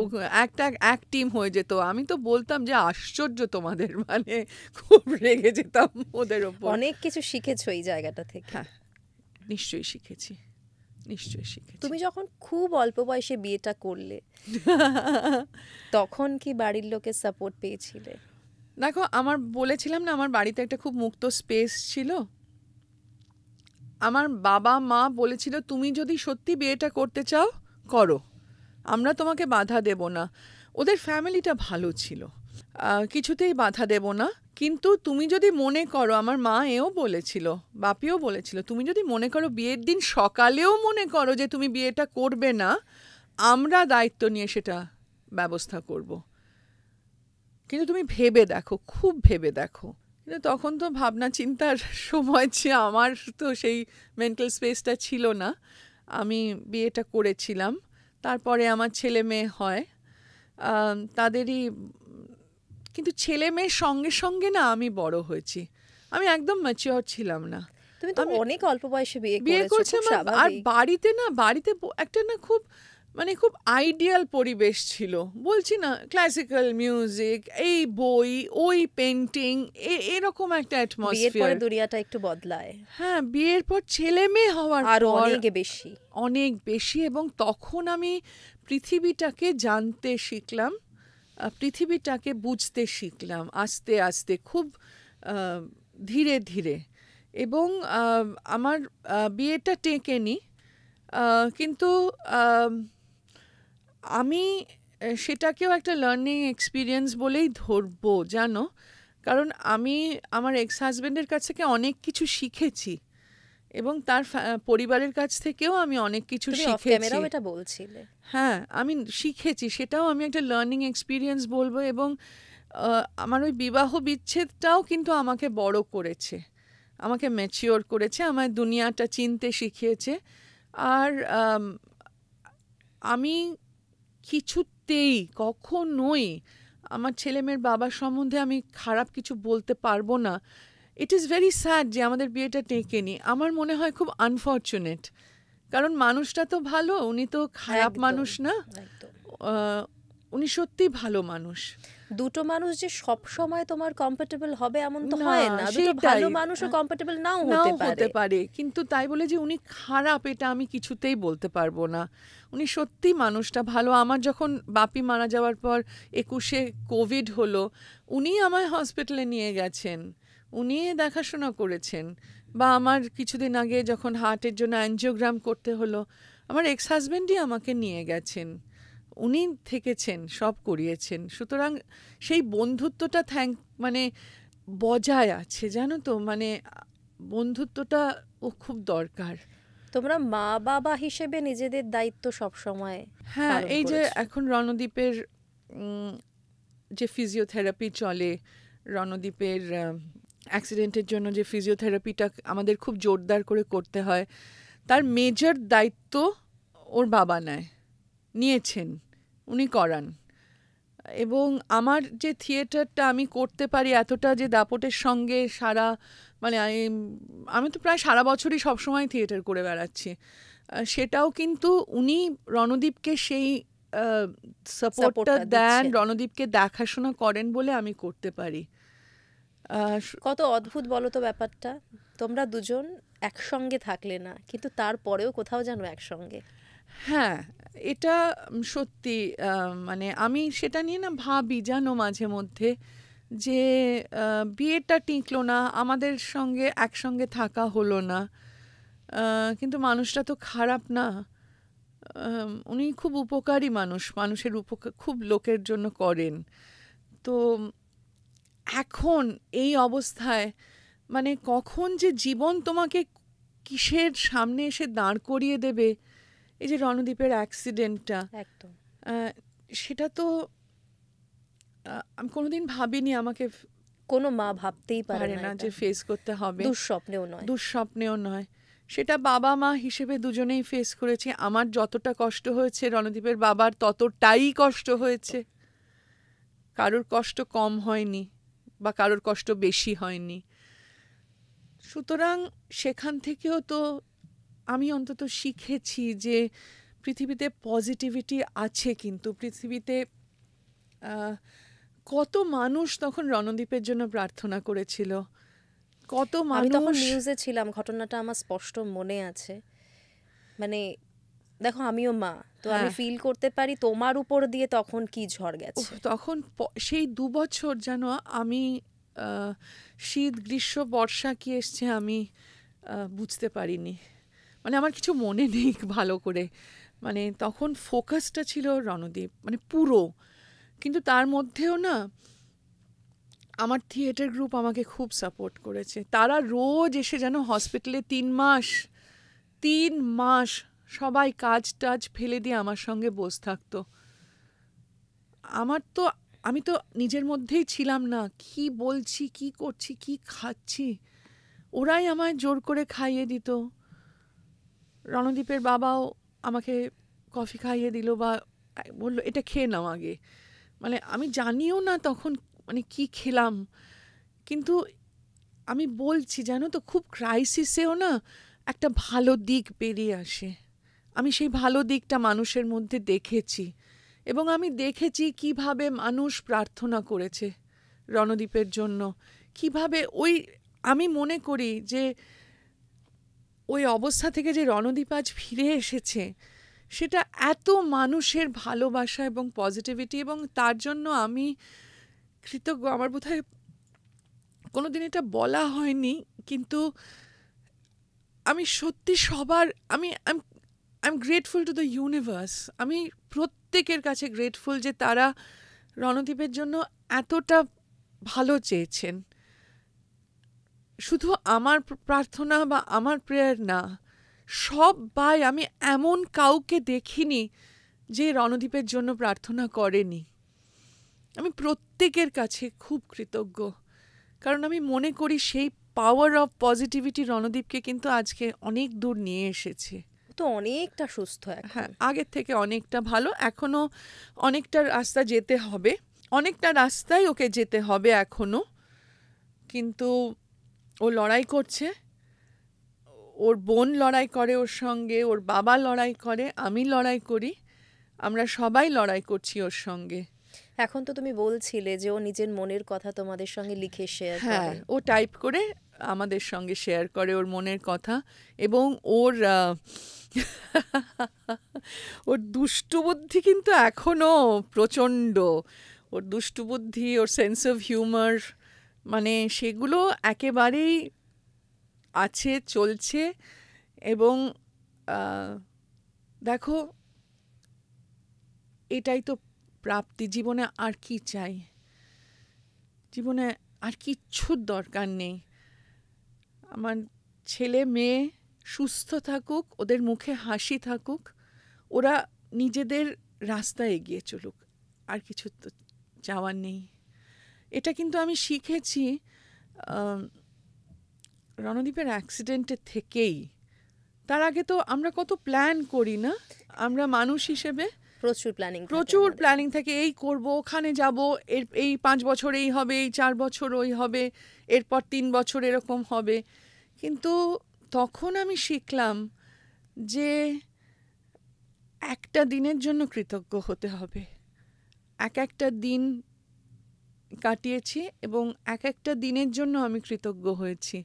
এক টিম হয়ে যেত। আমি তো বলতাম যে আশ্চর্য তোমাদের, মানে খুব রেগে যেতাম ওদের ওপর। অনেক কিছু শিখেছো এই জায়গাটা থেকে। হ্যাঁ, নিশ্চয়ই শিখেছি, নিশ্চয়ই শিখেছি। তুমি যখন খুব অল্প বয়সে বিয়েটা করলে তখন কি বাড়ির লোকের সাপোর্ট পেয়েছিলে? দেখো, আমার বলেছিলাম না আমার বাড়িতে একটা খুব মুক্ত স্পেস ছিল। আমার বাবা মা বলেছিল তুমি যদি সত্যি বিয়েটা করতে চাও করো, আমরা তোমাকে বাধা দেব না। ওদের ফ্যামিলিটা ভালো ছিল, কিছুতেই বাধা দেব না। কিন্তু তুমি যদি মনে করো, আমার মা এও বলেছিল, বাপিও বলেছিল, তুমি যদি মনে করো বিয়ের দিন সকালেও মনে করো যে তুমি বিয়েটা করবে না, আমরা দায়িত্ব নিয়ে সেটা ব্যবস্থা করব, কিন্তু তুমি ভেবে দেখো, খুব ভেবে দেখো। কিন্তু তখন তো ভাবনা চিন্তার সময় ছিল, আমার তো সেই মেন্টাল স্পেসটা ছিল না। আমি বিয়েটা করেছিলাম, তারপরে আমার ছেলে মেয়ে হয়, তাদেরই, কিন্তু ছেলে মেয়ের সঙ্গে সঙ্গে না আমি বড় হয়েছি, আমি একদম ম্যাচিওর ছিলাম না। তুমি তো অনেক অল্প বয়সে বিয়ে বিয়ে করেছো, করছি খুব আর স্বাভাবিক। বাড়িতে একটা না খুব মানে খুব আইডিয়াল পরিবেশ ছিল, বলছি না, ক্লাসিক্যাল মিউজিক, এই বই, ওই পেন্টিং, এরকম একটা বিয়ের অ্যাটমসফিয়ার। পরে দুনিয়াটা একটু বদলায়, হ্যাঁ, বিয়ের পর ছেলে মেয়ে হওয়ার আর পর অনেক বেশি। অনেক বেশি। এবং তখন আমি পৃথিবীটাকে জানতে শিখলাম, পৃথিবীটাকে বুঝতে শিখলাম আস্তে আস্তে, খুব ধীরে ধীরে। এবং আমার বিয়েটা টেকেনি, কিন্তু আমি সেটাকেও একটা লার্নিং এক্সপিরিয়েন্স বলেই ধরবো, জানো। কারণ আমি আমার এক্স হাজব্যান্ডের কাছ থেকে অনেক কিছু শিখেছি, এবং তার পরিবারের কাছ থেকেও আমি অনেক কিছু তুমি অফ শিখেছি। ক্যামেরাও এটা বলছিলে। হ্যাঁ, আমি শিখেছি, সেটাও আমি একটা লার্নিং এক্সপিরিয়েন্স বলবো। এবং আমার ওই বিবাহ বিচ্ছেদটাও কিন্তু আমাকে বড় করেছে, আমাকে ম্যাচিওর করেছে, আমার দুনিয়াটা চিনতে শিখিয়েছে। আর আমি কিছুতেই কখনোই আমার ছেলেমেয়ের বাবার সম্বন্ধে আমি খারাপ কিছু বলতে পারবো না। ইট ইজ ভেরি স্যাড যে আমাদের বিয়েটা টেকেনি। আমার মনে হয় খুব আনফর্চুনেট, কারণ মানুষটা তো ভালো, উনি তো খারাপ একদম, মানুষ না, একদম। উনি সত্যিই ভালো মানুষ। দুটো মানুষ যে সব সময় তোমার কম্পার্টেবল হবে এমন তো না, হয় না, দুটো সেটাই। ভালো মানুষও কম্পার্টেবল নাও নাও হতে হতে পারে। পারে, কিন্তু তাই বলে যে উনি খারাপ এটা আমি কিছুতেই বলতে পারবো না। উনি সত্যি মানুষটা ভালো। আমার যখন বাপি মারা যাওয়ার পর 21-এ কোভিড হলো, উনি আমায় হসপিটালে নিয়ে গেছেন, উনি দেখাশোনা করেছেন। বা আমার কিছুদিন আগে যখন হার্টের জন্য অ্যাঞ্জিওগ্রাম করতে হলো, আমার এক্স হাজব্যান্ডই আমাকে নিয়ে গেছেন, উনি থেকেছেন, সব করিয়েছেন। সুতরাং সেই বন্ধুত্বটা মানে বজায় আছে, জানো তো, মানে বন্ধুত্বটা ও খুব দরকার। তোমরা মা বাবা হিসেবে নিজেদের দায়িত্ব সব সময় হ্যাঁ, পালন এই যে করেছো। এখন রণদীপের যে ফিজিওথেরাপি চলে, রণদীপের অ্যাক্সিডেন্টের জন্য যে ফিজিওথেরাপিটা আমাদের খুব জোরদার করে করতে হয়, তার মেজর দায়িত্ব ওর বাবা নেয়। নিয়েছেন, উনি করান। এবং আমার যে থিয়েটারটা আমি করতে পারি এতটা যে দাপটের সঙ্গে সারা, মানে আমি তো প্রায় সারা বছরই সবসময় থিয়েটার করে বেড়াচ্ছি, সেটাও কিন্তু উনি রণদীপকে সেই সাপোর্টটা সাপোর্টটা দেন, দিচ্ছেন। রণদীপকে দেখাশোনা করেন বলে আমি করতে পারি। কত অদ্ভুত বলো তো ব্যাপারটা, তোমরা দুজন একসঙ্গে থাকলে না কিন্তু তারপরেও কোথাও যেন একসঙ্গে। হ্যাঁ, এটা সত্যি। মানে আমি সেটা নিয়ে না ভাবি জানো মাঝে মধ্যে, যে বিয়েটা টিকলো না, আমাদের সঙ্গে একসঙ্গে থাকা হলো না, কিন্তু মানুষটা তো খারাপ না। উনি খুব উপকারী মানুষ, মানুষের উপকার খুব লোকের জন্য করেন। তো এখন এই অবস্থায় মানে কখন যে জীবন তোমাকে কিসের সামনে এসে দাঁড় করিয়ে দেবে, এই যে রণদীপের অ্যাক্সিডেন্টটা, একদম। সেটা তো আমি কোনোদিন ভাবিনি আমাকে কোনো মা ভাবতেই পারে পারে না না এটা, যে ফেস করতে হবে। দুঃস্বপ্নেও নয়। দুঃস্বপ্নেও নয়। সেটা বাবা মা হিসেবে দুজনেই ফেস করেছি। আমার যতটা কষ্ট হয়েছে রণদীপের বাবার ততটাই কষ্ট হয়েছে। কারোর কষ্ট কম হয়নি বা কারোর কষ্ট বেশি হয়নি। সুতরাং সেখান থেকেও তো আমি অন্তত শিখেছি যে পৃথিবীতে পজিটিভিটি আছে, কিন্তু পৃথিবীতে কত মানুষ তখন রণদীপের জন্য প্রার্থনা করেছিল, কত আমি তখন মানুষ। নিউজে ছিলাম, ঘটনাটা আমার স্পষ্ট মনে আছে। মানে দেখো আমিও মা, তো আমি হ্যাঁ, ফিল করতে পারি তোমার উপর দিয়ে তখন কি ঝড় গেছে। তখন সেই 2 বছর যেন আমি শীত গ্রীষ্ম বর্ষা কি এসছে আমি বুঝতে পারিনি। মানে আমার কিছু মনে নেই ভালো করে। মানে তখন ফোকাসটা ছিল রণদীপ, মানে পুরো। কিন্তু তার মধ্যেও না আমার থিয়েটার গ্রুপ আমাকে খুব সাপোর্ট করেছে। তারা রোজ এসে যেন হসপিটালে 3 মাস সবাই কাজ টাজ ফেলে দিয়ে আমার সঙ্গে বসে থাকতো। আমার তো, আমি তো নিজের মধ্যেই ছিলাম না, কি বলছি, কি করছি, কি খাচ্ছি। ওরাই আমায় জোর করে খাইয়ে দিত। রণদীপের বাবাও আমাকে কফি খাইয়ে দিল বা বলল এটা খেয়ে নাও আগে। মানে আমি জানিও না তখন মানে কি খেলাম, কিন্তু আমি বলছি জানো তো, খুব ক্রাইসিসেও না একটা ভালো দিক বেরিয়ে আসে। আমি সেই ভালো দিকটা মানুষের মধ্যে দেখেছি, এবং আমি দেখেছি কিভাবে মানুষ প্রার্থনা করেছে রণদীপের জন্য, কিভাবে ওই, আমি মনে করি যে ওই অবস্থা থেকে যে রণদীপ আজ ফিরে এসেছে সেটা এত মানুষের ভালোবাসা এবং পজিটিভিটি, এবং তার জন্য আমি কৃতজ্ঞ। আমার বোধহয় কোনোদিন এটা বলা হয়নি, কিন্তু আমি সত্যি সবার, আমি I am grateful to the universe. আমি প্রত্যেকের কাছে গ্রেটফুল যে তারা রণদীপের জন্য এতটা ভালো চেয়েছেন। শুধু আমার প্রার্থনা বা আমার প্রেয়ার না, সবাই, আমি এমন কাউকে দেখিনি যে রণদীপের জন্য প্রার্থনা করেনি। আমি প্রত্যেকের কাছে খুব কৃতজ্ঞ, কারণ আমি মনে করি সেই পাওয়ার অফ পজিটিভিটি রণদীপকে কিন্তু আজকে অনেক দূর নিয়ে এসেছে। তো অনেকটা সুস্থ এখন। হ্যাঁ, আগের থেকে অনেকটা ভালো। এখনো অনেকটা রাস্তা যেতে হবে, অনেকটা রাস্তায় ওকে যেতে হবে এখনো, কিন্তু ও লড়াই করছে। ওর বোন লড়াই করে ওর সঙ্গে, ওর বাবা লড়াই করে, আমি লড়াই করি, আমরা সবাই লড়াই করছি ওর সঙ্গে। এখন তো তুমি বলছিলে যে ও নিজের মনের কথা তোমাদের সঙ্গে লিখে শেয়ার হ্যাঁ, করে। ও টাইপ করে আমাদের সঙ্গে শেয়ার করে ওর মনের কথা, এবং ওর ওর দুষ্টু বুদ্ধি কিন্তু এখনো প্রচণ্ড। ওর দুষ্টু বুদ্ধি, ওর সেন্স অফ হিউমার, মানে সেগুলো একেবারেই আছে, চলছে। এবং দেখো, এটাই তো প্রাপ্তি। জীবনে আর কি চাই? জীবনে আর কিচ্ছুর দরকার নেই। আমার ছেলে মেয়ে সুস্থ থাকুক, ওদের মুখে হাসি থাকুক, ওরা নিজেদের রাস্তায় এগিয়ে চলুক, আর কিছু তো চাওয়ার নেই। এটা কিন্তু আমি শিখেছি রণদীপের অ্যাক্সিডেন্টের থেকেই। তার আগে তো আমরা কত প্ল্যান করি না আমরা মানুষ হিসেবে। প্রচুর প্ল্যানিং থাকে, এই করব, ওখানে যাব, এই 5 বছর এই হবে, এই 4 বছর ওই হবে, এরপর 3 বছর এরকম হবে। কিন্তু তখন আমি শিখলাম যে একটা দিনের জন্য কৃতজ্ঞ হতে হবে। একটা দিন কাটিয়েছি এবং একটা দিনের জন্য আমি কৃতজ্ঞ হয়েছি।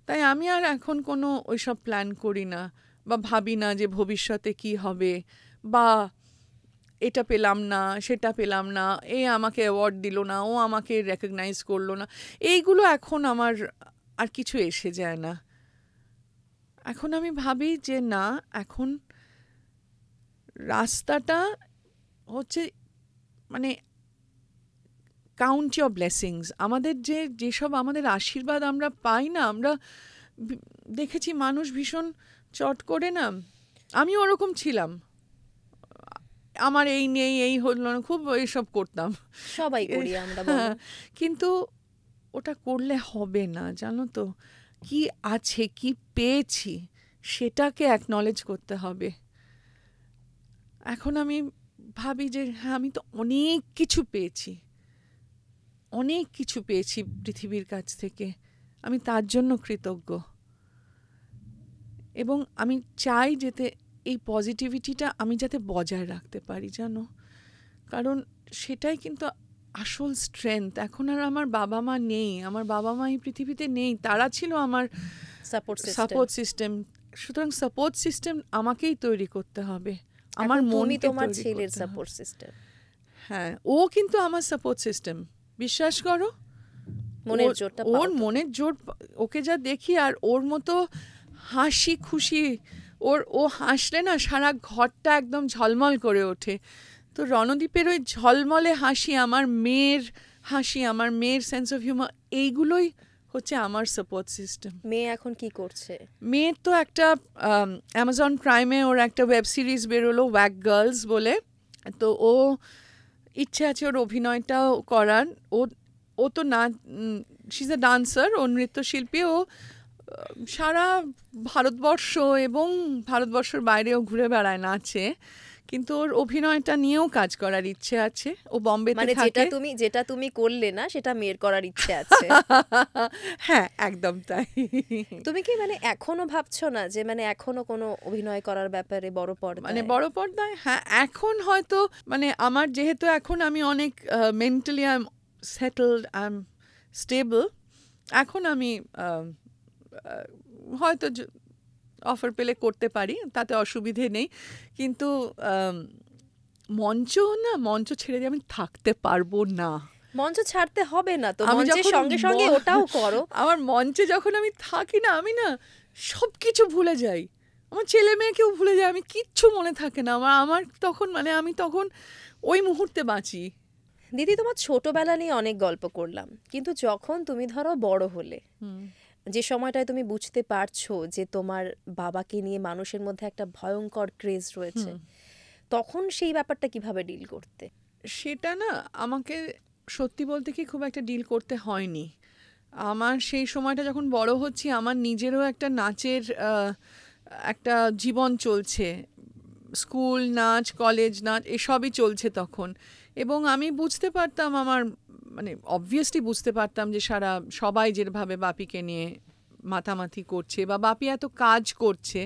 তাই আমি আর এখন কোনো ওইসব প্ল্যান করি না বা ভাবি না যে ভবিষ্যতে কি হবে, বা এটা পেলাম না, সেটা পেলাম না, এ আমাকে অ্যাওয়ার্ড দিল না, ও আমাকে রেকগনাইজ করলো না। এইগুলো এখন আমার আর কিছু এসে যায় না। এখন আমি ভাবি যে না, এখন রাস্তাটা হচ্ছে মানে কাউন্ট ইয়োর ব্লেসিংস। আমাদের যেসব আমাদের আশীর্বাদ আমরা পাই না, আমরা দেখেছি মানুষ ভীষণ চট করে না, আমি ওরকম ছিলাম, আমার এই নেই, এই হলো না, খুব এইসব করতাম, সবাই করি আমরা। কিন্তু ওটা করলে হবে না, জানো তো। কি আছে, কি পেয়েছি, সেটাকে অ্যাকনলেজ করতে হবে। এখন আমি ভাবি যে হ্যাঁ, আমি তো অনেক কিছু পেয়েছি, অনেক কিছু পেয়েছি পৃথিবীর কাছ থেকে, আমি তার জন্য কৃতজ্ঞ। এবং আমি চাই যেতে এই পজিটিভিটিটা আমি যাতে বজায় রাখতে পারি, জানো। কারণ সেটাই কিন্তু আসল স্ট্রেংথ। এখন আর আমার বাবা মা নেই, আমার বাবা মা এই পৃথিবীতে নেই, তারা ছিল আমার সাপোর্ট সিস্টেম। সুতরাং সাপোর্ট সিস্টেম আমাকেই তৈরি করতে হবে, আমার মনকে তোমার ছেলের সাপোর্ট সিস্টেম। হ্যাঁ, ও কিন্তু আমার সাপোর্ট সিস্টেম, বিশ্বাস করো। ওর মনের জোর, ওকে যা দেখি, আর ওর মতো হাসি খুশি, ও হাসলে না সারা ঘরটা একদম ঝলমল করে ওঠে। তো রণদীপের ওই ঝলমলে হাসি, আমার মেয়ের হাসি, আমার মেয়ের সেন্স অফ হিউমার, এইগুলোই হচ্ছে আমার সাপোর্ট সিস্টেম। মেয়ে এখন কি করছে? মেয়ের তো একটা অ্যামাজন প্রাইমে ওর একটা ওয়েব সিরিজ বেরোলো, ওয়াক গার্লস বলে। তো ও ইচ্ছে আছে ওর অভিনয়টাও করার। ও তো শি ইজ এ ডান্সার, ও নৃত্যশিল্পী। ও সারা ভারতবর্ষ এবং ভারতবর্ষের বাইরেও ঘুরে বেড়ায়, নাচে। কিন্তু ওর অভিনয়টা নিয়েও কাজ করার ইচ্ছে আছে। ও বম্বেতে থাকে। যেটা তুমি করলে না, সেটা মেয়ের করার ইচ্ছে আছে। হ্যাঁ, একদম তাই। তুমি কি এখনো ভাবছো না যে এখনো কোনো অভিনয় করার ব্যাপারে বড় পর্দায়? বড় পর্দায় হ্যাঁ, এখন হয়তো আমার যেহেতু এখন আমি অনেক mentally I am settled, I am stable, এখন আমি হয়তো অফার পেলে করতে পারি, তাতে অসুবিধে নেই। কিন্তু মঞ্চ ছেড়ে দিয়ে আমি থাকতে পারবো না। মঞ্চ ছাড়তে হবে না তো, মঞ্চের সঙ্গে সঙ্গে ওটাও করো। আমার মঞ্চে যখন আমি থাকি না, আমি না সব কিছু ভুলে যাই, আমার ছেলে মেয়েকেও ভুলে যাই, আমি কিচ্ছু মনে থাকে না আমার তখন। আমি তখন ওই মুহূর্তে বাঁচি। দিদি, তোমার ছোটবেলা নিয়ে অনেক গল্প করলাম, কিন্তু যখন তুমি ধরো বড় হলে, যে সময়টায় তুমি বুঝতে পারছো যে তোমার বাবাকে নিয়ে মানুষের মধ্যে একটা ভয়ঙ্কর ক্রেজ রয়েছে, তখন সেই ব্যাপারটা কিভাবে ডিল করতে? সেটা না, আমাকে সত্যি বলতে কি খুব একটা ডিল করতে হয়নি। আমার সেই সময়টা যখন বড় হচ্ছি, আমার নিজেরও একটা নাচের একটা জীবন চলছে, স্কুল নাচ, কলেজ নাচ, এসবই চলছে তখন। এবং আমি বুঝতে পারতাম, আমার অবভিয়াসলি বুঝতে পারতাম যে সবাই যেভাবে বাপিকে নিয়ে মাথামাথি করছে বা বাপি এত কাজ করছে,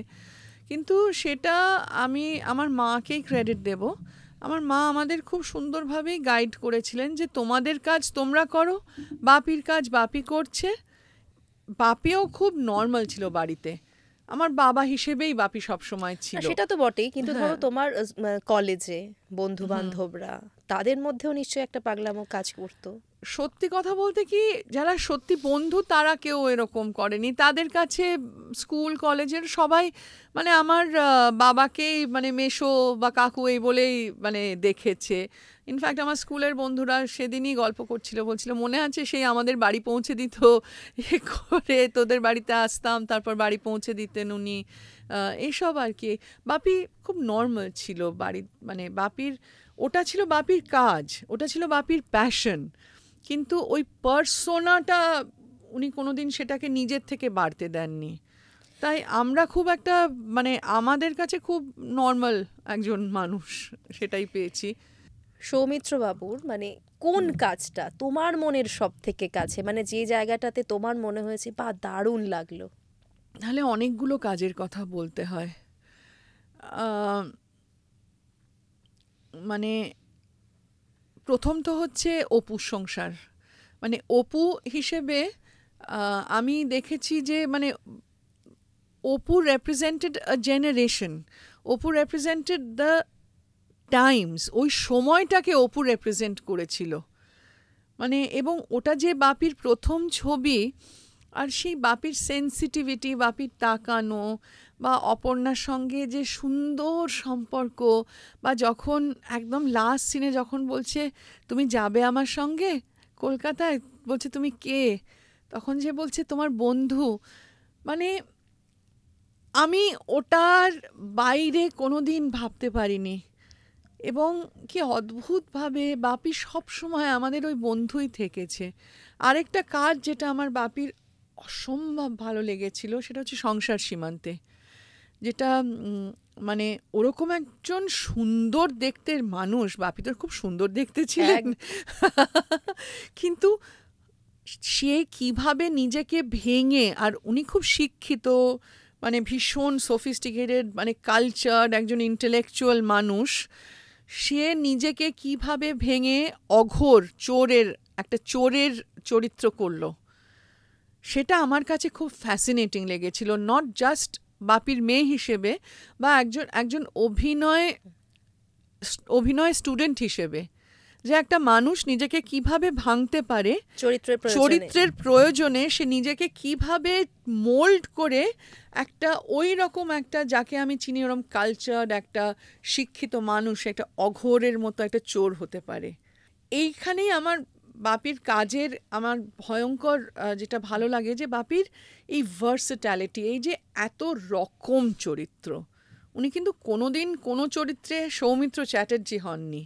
কিন্তু সেটা আমি আমার মাকেই ক্রেডিট দেব। আমার মা আমাদের খুব সুন্দরভাবেই গাইড করেছিলেন যে তোমাদের কাজ তোমরা করো, বাপির কাজ বাপি করছে। বাপিও খুব নর্মাল ছিল বাড়িতে, আমার বাবা হিসেবেই বাপি সবসময় ছিল। সেটা তো বটেই, কিন্তু ধরো তোমার কলেজে বন্ধু বান্ধবরা, তাদের মধ্যেও নিশ্চয়ই একটা পাগলামো কাজ করতো। সত্যি কথা বলতে কি, যারা সত্যি বন্ধু তারা কেউ এরকম করেনি। তাদের কাছে স্কুল কলেজের সবাই আমার বাবাকেই মেশো বা কাকু এই বলেই দেখেছে। ইনফ্যাক্ট আমার স্কুলের বন্ধুরা সেদিনই গল্প বলছিল মনে আছে সেই আমাদের বাড়ি পৌঁছে দিত, করে তোদের বাড়িতে আসতাম, তারপর বাড়ি পৌঁছে দিতেন উনি, এসব আর কি। বাপি খুব নর্মাল ছিল বাড়ি, বাপির ওটা ছিল বাপির কাজ, ওটা ছিল বাপির প্যাশন। কিন্তু ওই পার্সোনাটা উনি কোনোদিন সেটাকে নিজের থেকে বাড়তে দেননি। তাই আমরা খুব একটা মানে আমাদের কাছে খুব নর্মাল একজন মানুষ সেটাই পেয়েছি। সৌমিত্র বাবুর মানে কোন কাজটা তোমার মনের সব থেকে কাছে, মানে যে জায়গাটাতে তোমার মনে হয়েছে বা দারুণ লাগলো? তাহলে অনেকগুলো কাজের কথা বলতে হয়। আহ, মানে প্রথম তো হচ্ছে অপুর সংসার। মানে অপু হিসেবে আমি দেখেছি যে মানে অপু রেপ্রেজেন্টেড আ জেনারেশন, অপু রেপ্রেজেন্টেড দ্য টাইমস, ওই সময়টাকে অপু রেপ্রেজেন্ট করেছিল। মানে এবং ওটা যে বাপির প্রথম ছবি, আর সেই বাপির সেন্সিটিভিটি, বাপির তাকানো, বা অপর্ণার সঙ্গে যে সুন্দর সম্পর্ক, বা যখন একদম লাস্ট সিনে যখন বলছে তুমি যাবে আমার সঙ্গে কলকাতায়, বলছে তুমি কে, তখন যে বলছে তোমার বন্ধু, মানে আমি ওটার বাইরে কোনো দিন ভাবতে পারিনি। এবং কি অদ্ভুতভাবে বাপি সবসময় আমাদের ওই বন্ধুই থেকেছে। আরেকটা কাজ যেটা আমার বাপির অসম্ভব ভালো লেগেছিল সেটা হচ্ছে সংসার সীমান্তে, যেটা মানে ওরকম একজন সুন্দর দেখতে মানুষ, বাপি তো খুব সুন্দর দেখতে ছিলেন, কিন্তু সে কিভাবে নিজেকে ভেঙে, আর উনি খুব শিক্ষিত, মানে ভীষণ সফিস্টিকেটেড, মানে কালচার্ড একজন ইন্টেলেকচুয়াল মানুষ, সে নিজেকে কিভাবে ভেঙে অঘোর চোরের একটা চোরের চরিত্র করলো, সেটা আমার কাছে খুব ফ্যাসিনেটিং লেগেছিল। নট জাস্ট বাপির মেয়ে হিসেবে বা একজন একজন অভিনয় স্টুডেন্ট হিসেবে, যে একটা মানুষ নিজেকে কিভাবে ভাঙতে পারে চরিত্রের প্রয়োজনে, সে নিজেকে কিভাবে মোল্ড করে একটা ওই রকম একটা, যাকে আমি চিনি ওরকম কালচার্ড একটা শিক্ষিত মানুষ একটা অঘোরের মতো একটা চোর হতে পারে। এইখানেই আমার বাপির কাজের আমার ভয়ঙ্কর যেটা ভালো লাগে, যে বাপির এই ভার্সেটালিটি, এই যে এত রকম চরিত্র। উনি কিন্তু কোনোদিন কোনো চরিত্রে সৌমিত্র চ্যাটার্জি হননি,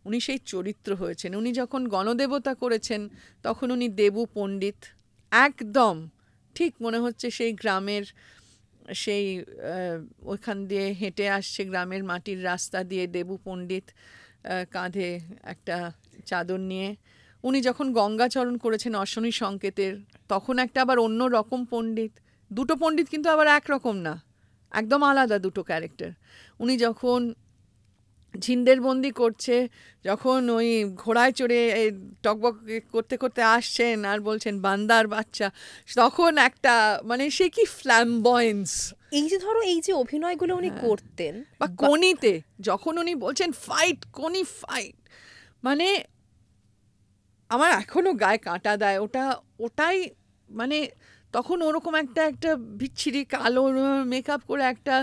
উনি সেই চরিত্র হয়েছেন। উনি যখন গণদেবতা করেছেন তখন উনি দেবু পণ্ডিত, একদম ঠিক মনে হচ্ছে সেই গ্রামের, সেই ওইখান দিয়ে হেঁটে আসছে গ্রামের মাটির রাস্তা দিয়ে দেবু পণ্ডিত, কাঁধে একটা চাদর নিয়ে। উনি যখন গঙ্গাচরণ করেছেন অশ্বনী সংকেতের, তখন একটা আবার অন্য রকম পণ্ডিত। দুটো পণ্ডিত কিন্তু আবার একরকম না, একদম আলাদা দুটো ক্যারেক্টার। উনি যখন ঝিন্দের করছে, যখন ওই ঘোড়ায় চড়ে টকবক করতে করতে আসছেন আর বলছেন বান্দার বাচ্চা, তখন একটা মানে সে কি ফ্ল্যামবয়েন্স। এই যে ধরো এই যে অভিনয়গুলো উনি করতেন, বা কোনিতে যখন উনি বলছেন ফাইট, কোনি ফাইট, মানে আমার এখনো গায়ে কাঁটা দেয়। ওটাই মানে তখন ওরকম একটা একটা বিচ্ছিরি কালো মেকআপ করে একটা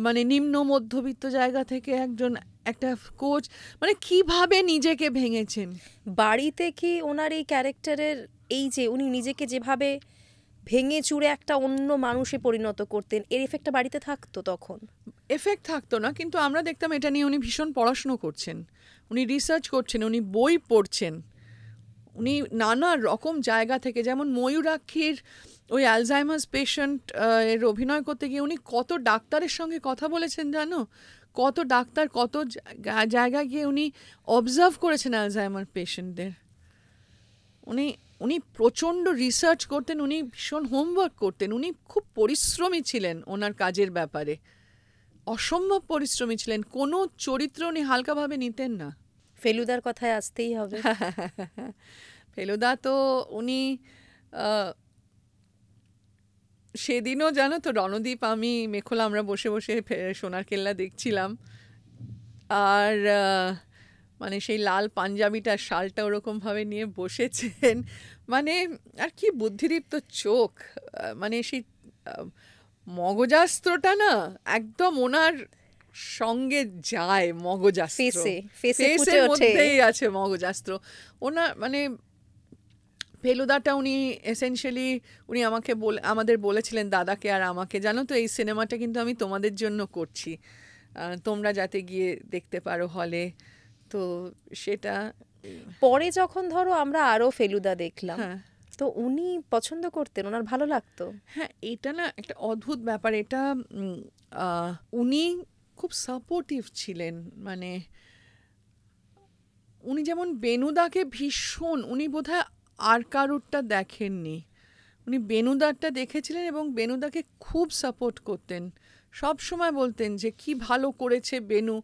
মানে নিম্ন মধ্যবিত্ত জায়গা থেকে একজন একটা কোচ, মানে কিভাবে নিজেকে ভেঙেছেন। বাড়িতে কি ওনার এই ক্যারেক্টারের এই যে উনি নিজেকে যেভাবে ভেঙে চুরে একটা অন্য মানুষে পরিণত করতেন, এর এফেক্টটা বাড়িতে থাকতো তখন? এফেক্ট থাকতো না, কিন্তু আমরা দেখতাম এটা নিয়ে উনি ভীষণ পড়াশুনো করছেন, উনি রিসার্চ করছেন, উনি বই পড়ছেন, উনি নানা রকম জায়গা থেকে, যেমন ময়ূরাক্ষীর ওই অ্যালজাইমার্স পেশেন্ট এর অভিনয় করতে গিয়ে উনি কত ডাক্তারের সঙ্গে কথা বলেছেন জানো, কত ডাক্তার কত জায়গায় গিয়ে উনি অবজার্ভ করেছেন অ্যালজাইমার পেশেন্টদের। উনি উনি প্রচণ্ড রিসার্চ করতেন, উনি ভীষণ হোমওয়ার্ক করতেন, উনি খুব পরিশ্রমী ছিলেন ওনার কাজের ব্যাপারে, অসম্ভব পরিশ্রমী ছিলেন, কোনো চরিত্র উনি হালকাভাবে নিতেন না। ফেলুদার কথায় আসতেই হবে। ফেলুদা তো উনি সেদিনও জানো তো, রণদীপ আমি মেখলা আমরা বসে বসে সোনার কেল্লা দেখছিলাম, আর মানে সেই লাল পাঞ্জাবিটা শালটা ওরকমভাবে নিয়ে বসেছেন, মানে আর কি বুদ্ধিদীপ্ত চোখ, মানে সেই মগজাস্ত্রটা না একদম ওনার সঙ্গে যায়, মগজাস্ত্র ফেসের মধ্যেই আছে মগজাস্ত্র ওনার। মানে ফেলুদাটা উনি এসেনশিয়ালি উনি আমাদের বলেছিলেন দাদাকে আর আমাকে, জানো তো এই সিনেমাটা কিন্তু আমি তোমাদের জন্য করছি, তোমরা যাতে গিয়ে দেখতে পারো হলে। তো সেটা পরে যখন ধরো আমরা আরো ফেলুদা দেখলাম, তো উনি পছন্দ করতেন, ওনার ভালো লাগতো? হ্যাঁ, এটা না একটা অদ্ভুত ব্যাপার। এটা উনি খুব সাপোর্টিভ ছিলেন। মানে উনি যেমন বেনুদাকে ভীষণ, উনি বোধহয় আর কারুরটা দেখেননি, উনি বেনুদারটা দেখেছিলেন এবং বেনুদাকে খুব সাপোর্ট করতেন। সব সময় বলতেন যে কি ভালো করেছে বেনু।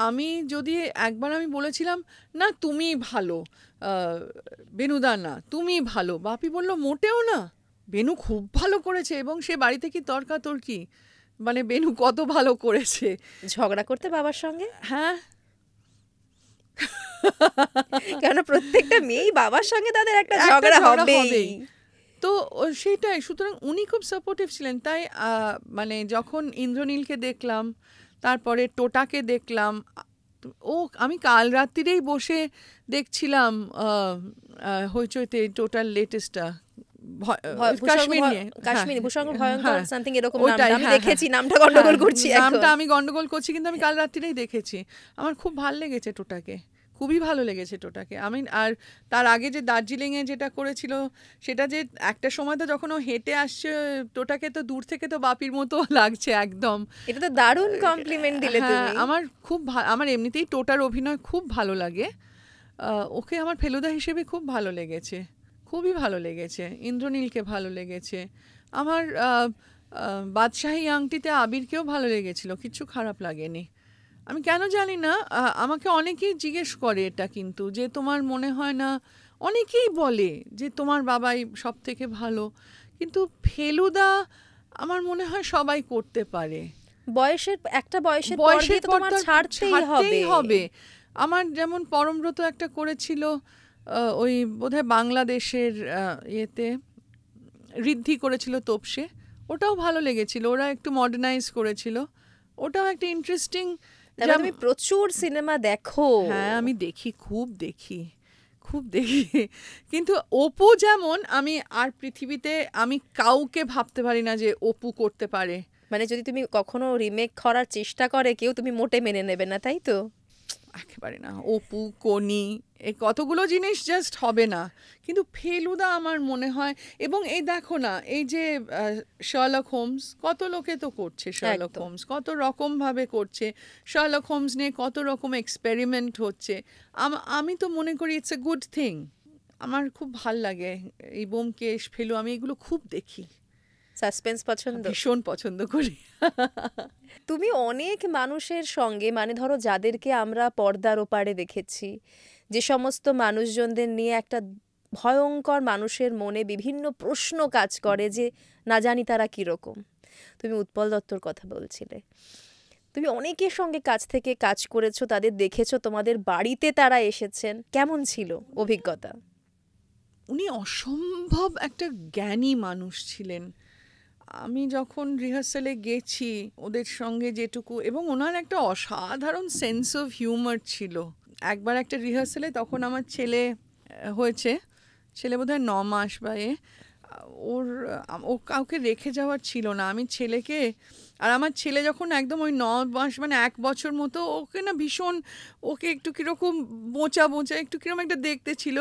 আমি যদি একবার আমি বলেছিলাম না তুমি ভালো, বেনুদা না তুমি ভালো, বাপি বলল মোটেও না, বেনু খুব ভালো করেছে। এবং সে বাড়িতে কি তর্কাতর্কি, মানে বেনু কত ভালো করেছে। ঝগড়া করতে বাবার সঙ্গে? হ্যাঁ, কেন প্রত্যেকটা মেয়েই বাবার সঙ্গে তাদের একটা একটা ঝগড়া ঝগড়া হবেই। হবেই। তো সেটাই, সুতরাং উনি খুব সাপোর্টিভ ছিলেন। তাই মানে যখন ইন্দ্রনীলকে দেখলাম, তারপরে টোটাকে দেখলাম, ও আমি কাল রাত্রিরেই বসে দেখছিলাম হইচইতে টোটাল লেটেস্টটা কাশ্মীর নিয়ে। কাশ্মীরি ভূস্বর্গ ভয়ঙ্কর হ্যাঁ, সামথিং এরকম ওটাই, নামটা আমি হ্যাঁ, দেখেছি, হ্যাঁ। নামটা গন্ডগোল হ্যাঁ, করছি এখন। নামটা আমি গন্ডগোল করছি, কিন্তু আমি কাল রাত্রিরেই দেখেছি। আমার খুব ভালো লেগেছে টোটাকে, খুবই ভালো লেগেছে টোটাকে। আমি আর তার আগে যে দার্জিলিংয়ে যেটা করেছিল, সেটা যে একটা সময় তো যখন ও হেঁটে আসছে, টোটাকে তো দূর থেকে তো বাপির মতো লাগছে একদম। এটা তো দারুণ কমপ্লিমেন্ট দিলে হ্যাঁ, তুমি। আমার খুব আমার এমনিতেই টোটার অভিনয় খুব ভালো লাগে। ওকে আমার ফেলুদা হিসেবে খুব ভালো লেগেছে, খুবই ভালো লেগেছে। ইন্দ্রনীলকে ভালো লেগেছে আমার। বাদশাহী আংটিতে আবিরকেও ভালো লেগেছিল, কিচ্ছু খারাপ লাগেনি। আমি কেন জানি না, আমাকে অনেকেই জিজ্ঞেস করে এটা, কিন্তু যে তোমার মনে হয় না, অনেকেই বলে যে তোমার বাবাই সব থেকে ভালো, কিন্তু ফেলুদা আমার মনে হয় সবাই করতে পারে। বয়সের একটা বয়সের পর গিয়ে তো তোমার তো ছাড়তেই হবে। আমার যেমন পরমব্রত একটা করেছিল, ওই বোধহয় বাংলাদেশের ইয়েতে ঋদ্ধি করেছিল তোপসে, ওটাও ভালো লেগেছিল। ওরা একটু মডার্নাইজ করেছিল, ওটাও একটা ইন্টারেস্টিং। তারপরে তুমি প্রচুর সিনেমা দেখো। হ্যাঁ, আমি দেখি, খুব দেখি, খুব দেখি। কিন্তু অপু যেমন, আমি আর পৃথিবীতে আমি কাউকে ভাবতে পারি না যে অপু করতে পারে। মানে যদি তুমি কখনো রিমেক করার চেষ্টা করে কেউ, তুমি মোটে মেনে নেবে না, তাই তো? একেবারে না। অপু, কোনি, এই কতগুলো জিনিস জাস্ট হবে না। কিন্তু ফেলুদা আমার মনে হয়, এবং এই দেখো না, এই যে শার্লক হোমস, কত লোকে তো করছে শার্লক একদম। হোমস, কত রকমভাবে করছে। শার্লক হোমস নিয়ে কত রকম এক্সপেরিমেন্ট হচ্ছে। আমি তো মনে করি ইটস এ গুড থিং। আমার খুব ভাল লাগে এই ব্যোমকেশ, ফেলু, আমি এগুলো খুব দেখি, সাসপেন্স পছন্দ? ভীষণ পছন্দ করি। তুমি অনেক মানুষের সঙ্গে, মানে ধরো যাদেরকে আমরা পর্দার ওপারে দেখেছি, যে সমস্ত মানুষজনদের নিয়ে একটা ভয়ঙ্কর মানুষের মনে বিভিন্ন প্রশ্ন কাজ করে যে না জানি তারা কীরকম। তুমি উৎপল দত্তর কথা বলছিলে। তুমি অনেকের সঙ্গে কাছ থেকে কাজ করেছো, তাদের দেখেছো, তোমাদের বাড়িতে তারা এসেছেন। কেমন ছিল অভিজ্ঞতা? উনি অসম্ভব একটা জ্ঞানী মানুষ ছিলেন। আমি যখন রিহার্সালে গেছি ওদের সঙ্গে যেটুকু, এবং ওনার একটা অসাধারণ সেন্স অফ হিউমার ছিল। একবার একটা রিহার্সালে, তখন আমার ছেলে হয়েছে, ছেলে বোধহয় 9 মাস বা ও কাউকে রেখে যাওয়ার ছিল না। আমি ছেলেকে, আর আমার ছেলে যখন একদম ওই 9 মাস মানে 1 বছর মতো, ওকে না ভীষণ, ওকে একটু কীরকম বোঁচা বোঁচা একটু কীরকম একটা দেখতে ছিল।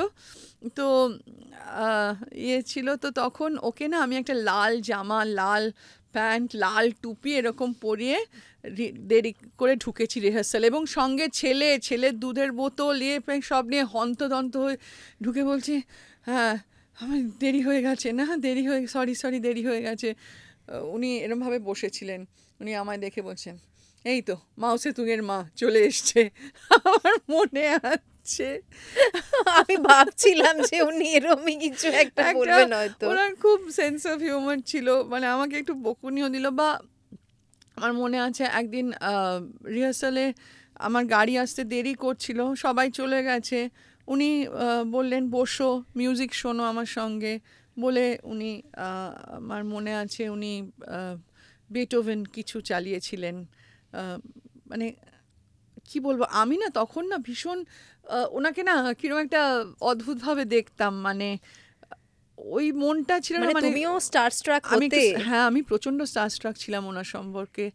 তো ইয়ে ছিল, তো তখন ওকে না আমি একটা লাল জামা, লাল প্যান্ট, লাল টুপি এরকম পরিয়ে দেরি করে ঢুকেছি রিহার্সাল, এবং সঙ্গে ছেলের দুধের বোতল সব নিয়ে হন্তদন্ত হয়ে ঢুকে বলছি, হ্যাঁ আমার দেরি হয়ে গেছে, না দেরি হয়ে, সরি দেরি হয়ে গেছে। উনি এরমভাবে বসেছিলেন, উনি আমায় দেখে বলছেন, এই তো মাও সেতুংয়ের মা চলে এসছে। আমার মনে আছে, আমি ভাবছিলাম যে উনি এরকমই কিছু একটা বলবেন হয়তো। ওনার খুব সেন্স অফ হিউমার ছিল, মানে আমাকে একটু বকুনিও দিল। বা আমার মনে আছে একদিন রিহার্সালে আমার গাড়ি আসতে দেরি করছিল, সবাই চলে গেছে, উনি বললেন বসো, মিউজিক শোনো আমার সঙ্গে বলে, উনি আমার মনে আছে উনি বেটোভেন কিছু চালিয়েছিলেন। মানে কি বলবো, আমি না তখন না ভীষণ ওনাকে না কিরকম একটা অদ্ভুতভাবে দেখতাম, মানে ওই মনটা ছিল না, মানে তুমিও স্টারস্ট্রাক আমি হতে? হ্যাঁ, আমি প্রচণ্ড স্টারস্ট্রাক ছিলাম ওনার সম্পর্কে।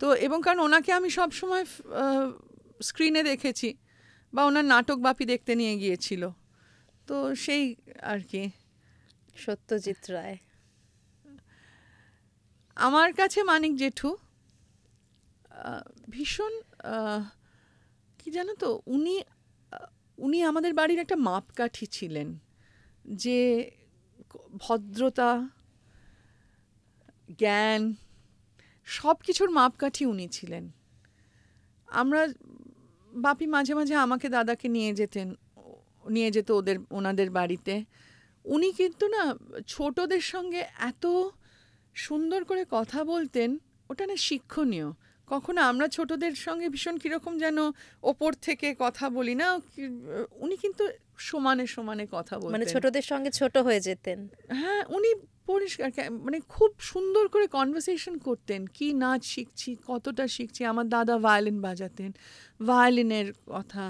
তো এবং কারণ ওনাকে আমি সব সময় স্ক্রিনে দেখেছি, বা ওনার নাটক বাপি দেখতে নিয়ে গিয়েছিল, তো সেই আর কি। সত্যজিৎ রায়। আমার কাছে মানিক জেঠু ভীষণ কি জানো তো, উনি আমাদের বাড়ির একটা মাপকাঠি ছিলেন, যে ভদ্রতা, জ্ঞান, সব কিছুর মাপকাঠি উনি ছিলেন। আমরা বাপি মাঝে মাঝে আমাকে দাদাকে নিয়ে যেত ওনাদের বাড়িতে। উনি কিন্তু না ছোটদের সঙ্গে এত সুন্দর করে কথা বলতেন, ওটা না শিক্ষণীয়। কখনো আমরা ছোটদের সঙ্গে ভীষণ কীরকম যেন ওপর থেকে কথা বলি না, উনি কিন্তু সমানে সমানে কথা মানে বলতেন। ছোটদের সঙ্গে ছোট হয়ে যেতেন। হ্যাঁ, উনি পরিষ্কার মানে খুব সুন্দর করে কনভারসেশন করতেন, কি নাচ শিখছি, কতটা শিখছি। আমার দাদা ভায়োলিন বাজাতেন, ভায়োলিনের কথা,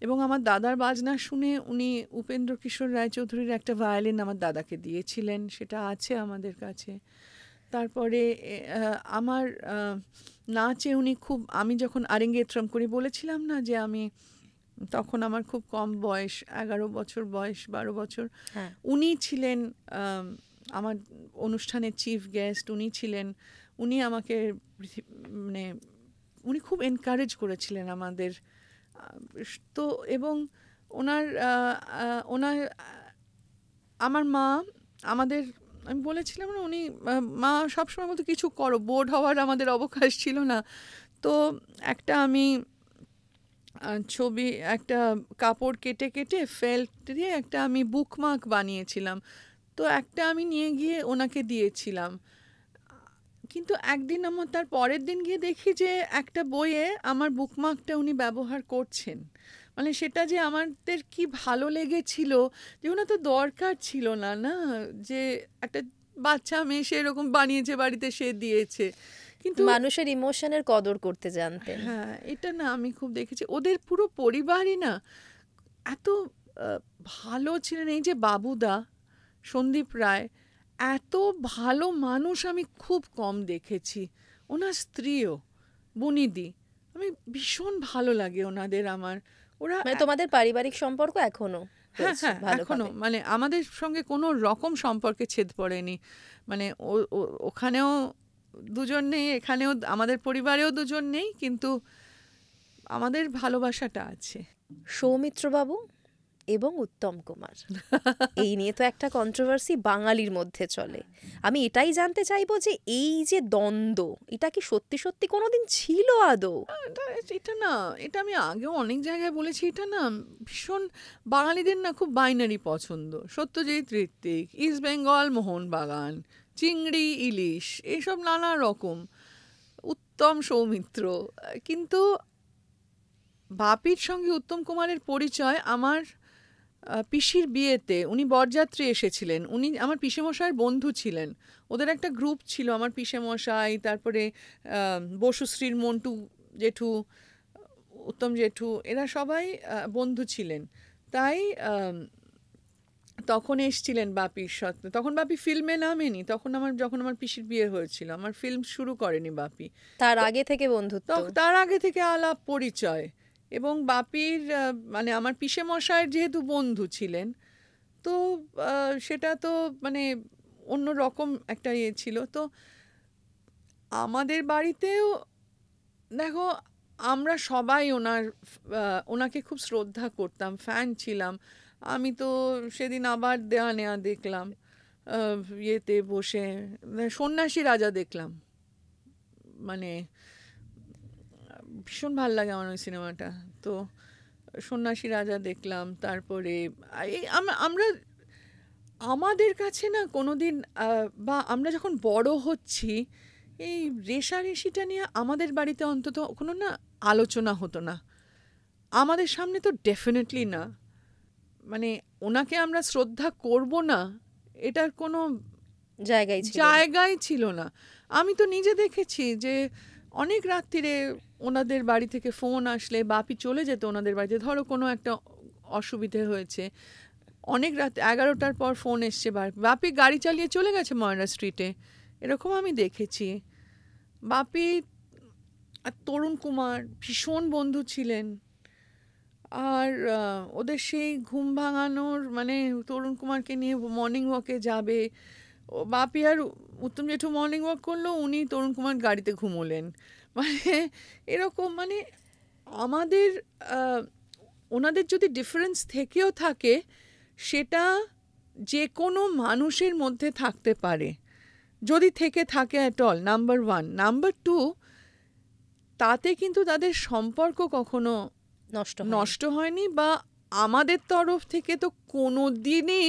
এবং আমার দাদার বাজনা শুনে উনি উপেন্দ্র কিশোর রায়চৌধুরীর একটা ভায়োলিন আমার দাদাকে দিয়েছিলেন, সেটা আছে আমাদের কাছে। তারপরে আমার নাচে উনি খুব, আমি যখন আরেঙ্গেট্রম করি, বলেছিলাম না যে আমি তখন আমার খুব কম বয়স, 11 বছর বয়স, 12 বছর, উনি ছিলেন আমার অনুষ্ঠানের চিফ গেস্ট। উনি আমাকে মানে উনি খুব এনকারেজ করেছিলেন আমাদের। তো এবং ওনার আমার মা আমাদের, আমি বলেছিলাম না, উনি মা সবসময় বলতো কিছু করো, বোর্ড হওয়ার আমাদের অবকাশ ছিল না। তো আমি ছবি, একটা কাপড় কেটে কেটে ফেল্ট দিয়ে আমি বুকমার্ক বানিয়েছিলাম। তো আমি নিয়ে গিয়ে ওনাকে দিয়েছিলাম। কিন্তু একদিন তার পরের দিন গিয়ে দেখি যে একটা বইয়ে আমার বুকমার্কটা উনি ব্যবহার করছেন। মানে সেটা যে আমাদের কি ভালো লেগেছিল, যে ওনার তো দরকার ছিল না, না যে একটা বাচ্চা মেয়ে সেরকম বানিয়েছে বাড়িতে, সে দিয়েছে, কিন্তু মানুষের ইমোশনের কদর করতে জানতেন। হ্যাঁ, এটা না আমি খুব দেখেছি। ওদের পুরো পরিবারই না এত ভালো ছিলেন। এই যে বাবুদা, সন্দীপ রায়, এত ভালো মানুষ আমি খুব কম দেখেছি। ওনার স্ত্রীও, বুনিদি, আমি ভীষণ ভালো লাগে ওনাদের আমার। ওরা মানে তোমাদের পারিবারিক সম্পর্ক এখনো? হ্যাঁ হ্যাঁ, এখনো, মানে আমাদের সঙ্গে কোনো রকম সম্পর্কে ছেদ পড়েনি। মানে ওখানেও দুজন নেই, এখানেও আমাদের পরিবারেও দুজন নেই, কিন্তু আমাদের ভালোবাসাটা আছে। সৌমিত্রবাবু এবং উত্তম কুমার, এই নিয়ে তো একটা কন্ট্রোভার্সি বাঙালির মধ্যে চলে। আমি এটাই জানতে চাইবো যে এই যে দ্বন্দ্ব, এটা কি সত্যি সত্যি কোনোদিন ছিল আদৌ? এটা না, এটা আমি আগেও অনেক জায়গায় বলেছি, এটা না ভীষণ বাঙালিদের না খুব বাইনারি পছন্দ। সত্যজিৎ ঋত্বিক, ইস্ট বেঙ্গল মোহনবাগান, চিংড়ি ইলিশ, এইসব নানা রকম, উত্তম সৌমিত্র। কিন্তু বাপির সঙ্গে উত্তম কুমারের পরিচয় আমার পিসির বিয়েতে। উনি বরযাত্রী এসেছিলেন, উনি আমার পিসেমশাইয়ের বন্ধু ছিলেন। ওদের একটা গ্রুপ ছিল, আমার পিসেমশাই, তারপরে বসুশ্রীর মন্টু জেঠু, উত্তম জেঠু, এরা সবাই বন্ধু ছিলেন। তাই তখন এসছিলেন বাপির সাথে। তখন বাপি ফিল্মে নামেনি, যখন আমার পিসির বিয়ে হয়েছিল, আমার ফিল্ম শুরু করেনি বাপি। তার আগে থেকে বন্ধুত্ব? তার আগে থেকে আলাপ পরিচয়। এবং বাপির মানে আমার পিসেমশাইয়ের যেহেতু বন্ধু ছিলেন, তো সেটা তো মানে অন্য রকম একটা ইয়ে ছিল। তো আমাদের বাড়িতেও দেখো, আমরা সবাই ওনাকে খুব শ্রদ্ধা করতাম, ফ্যান ছিলাম। আমি তো সেদিন আবার দেয়া নেয়া দেখলাম, ইয়েতে বসে সন্ন্যাসী রাজা দেখলাম, মানে ভীষণ ভাল লাগে আমার ওই সিনেমাটা। তো সন্ন্যাসী রাজা দেখলাম। তারপরে আমরা আমাদের কাছে না কোনোদিন বা আমরা যখন বড় হচ্ছি, এই রেষারেষিটা নিয়ে আমাদের বাড়িতে অন্তত কোনো না আলোচনা হতো না। আমাদের সামনে তো ডেফিনেটলি না। মানে ওনাকে আমরা শ্রদ্ধা করব না, এটার কোনো জায়গাই ছিল না। আমি তো নিজে দেখেছি যে অনেক রাত্রিরে ওনাদের বাড়ি থেকে ফোন আসলে বাপি চলে যেত ওনাদের বাড়িতে। ধরো কোনো একটা অসুবিধে হয়েছে, অনেক রাত 11টার পর ফোন এসছে, বাপি গাড়ি চালিয়ে চলে গেছে ময়রা স্ট্রিটে, এরকম আমি দেখেছি। বাপি আর তরুণ কুমার ভীষণ বন্ধু ছিলেন। আর ওদের সেই ঘুম ভাঙানোর মানে তরুণ কুমারকে নিয়ে মর্নিং ওয়াকে যাবে, ও বাপি আর উত্তম জেঠু মর্নিং ওয়াক করলো, উনি তরুণ কুমার গাড়িতে ঘুমোলেন, মানে এরকম মানে আমাদের ওনাদের যদি ডিফারেন্স থেকেও থাকে সেটা যে কোনো মানুষের মধ্যে থাকতে পারে, যদি থেকে থাকে at all, number one. Number two, তাতে কিন্তু তাদের সম্পর্ক কখনো নষ্ট হয়নি, বা আমাদের তরফ থেকে তো কোনো দিনই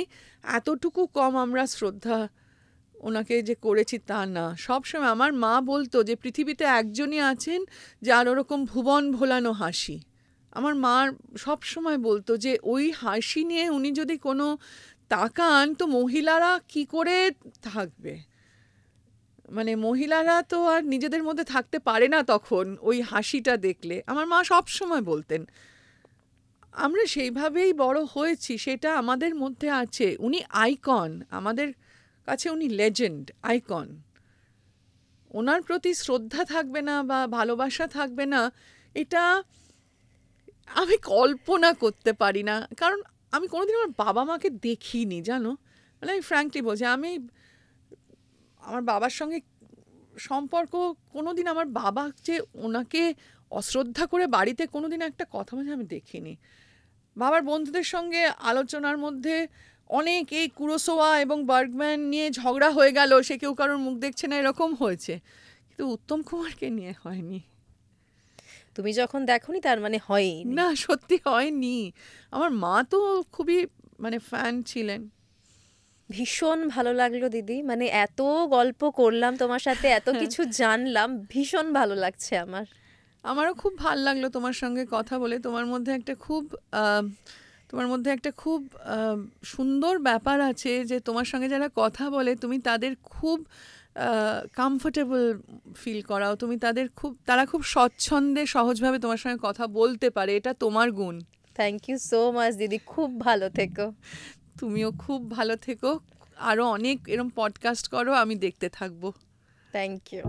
এতটুকু কম আমরা শ্রদ্ধা ওনাকে যে করেছি তা না। সবসময় আমার মা বলতো যে পৃথিবীতে একজনই আছেন যার ওরকম ভুবন ভোলানো হাসি। আমার মা সবসময় বলতো যে ওই হাসি নিয়ে উনি যদি কোনো তাকান তো মহিলারা কি করে থাকবে, মানে মহিলারা তো আর নিজেদের মধ্যে থাকতে পারে না তখন ওই হাসিটা দেখলে। আমার মা সব সময় বলতেন, আমরা সেইভাবেই বড় হয়েছি, সেটা আমাদের মধ্যে আছে। উনি আইকন, আমাদের কাছে উনি লেজেন্ড, আইকন। ওনার প্রতি শ্রদ্ধা থাকবে না বা ভালোবাসা থাকবে না, এটা আমি কল্পনা করতে পারি না। কারণ আমি কোনোদিন আমার বাবা মাকে দেখিনি, জানো, মানে আমি ফ্র্যাঙ্কলি বলছি, আমি আমার বাবার সঙ্গে সম্পর্ক কোনোদিন, আমার বাবা যে ওনাকে অশ্রদ্ধা করে বাড়িতে কোনোদিন একটা কথা বলে আমি দেখিনি। বাবার বন্ধুদের সঙ্গে আলোচনার মধ্যে অনেক এই কুরোসাওয়া এবং বার্গম্যান নিয়ে ঝগড়া হয়ে গেল, সে কেউ কারোর মুখ দেখছে না, এরকম হয়েছে, কিন্তু উত্তম কুমারকে নিয়ে হয়নি। তুমি যখন দেখোনি তার মানে হয়নি না, সত্যি হয়নি। আমার মা তো খুবই মানে ফ্যান ছিলেন। ভীষণ ভালো লাগলো দিদি, মানে এত গল্প করলাম তোমার সাথে, এত কিছু জানলাম, ভীষণ ভালো লাগছে আমার। আমারও খুব ভাল লাগলো তোমার সঙ্গে কথা বলে। তোমার মধ্যে একটা খুব সুন্দর ব্যাপার আছে যে তোমার সঙ্গে যারা কথা বলে তুমি তাদের খুব কমফোর্টেবল ফিল করাও, তারা খুব স্বচ্ছন্দে সহজভাবে তোমার সঙ্গে কথা বলতে পারে, এটা তোমার গুণ। থ্যাংক ইউ সো মাচ দিদি, খুব ভালো থেকো। তুমিও খুব ভালো থেকো, আরও অনেক এরম পডকাস্ট করো, আমি দেখতে থাকবো। Thank you.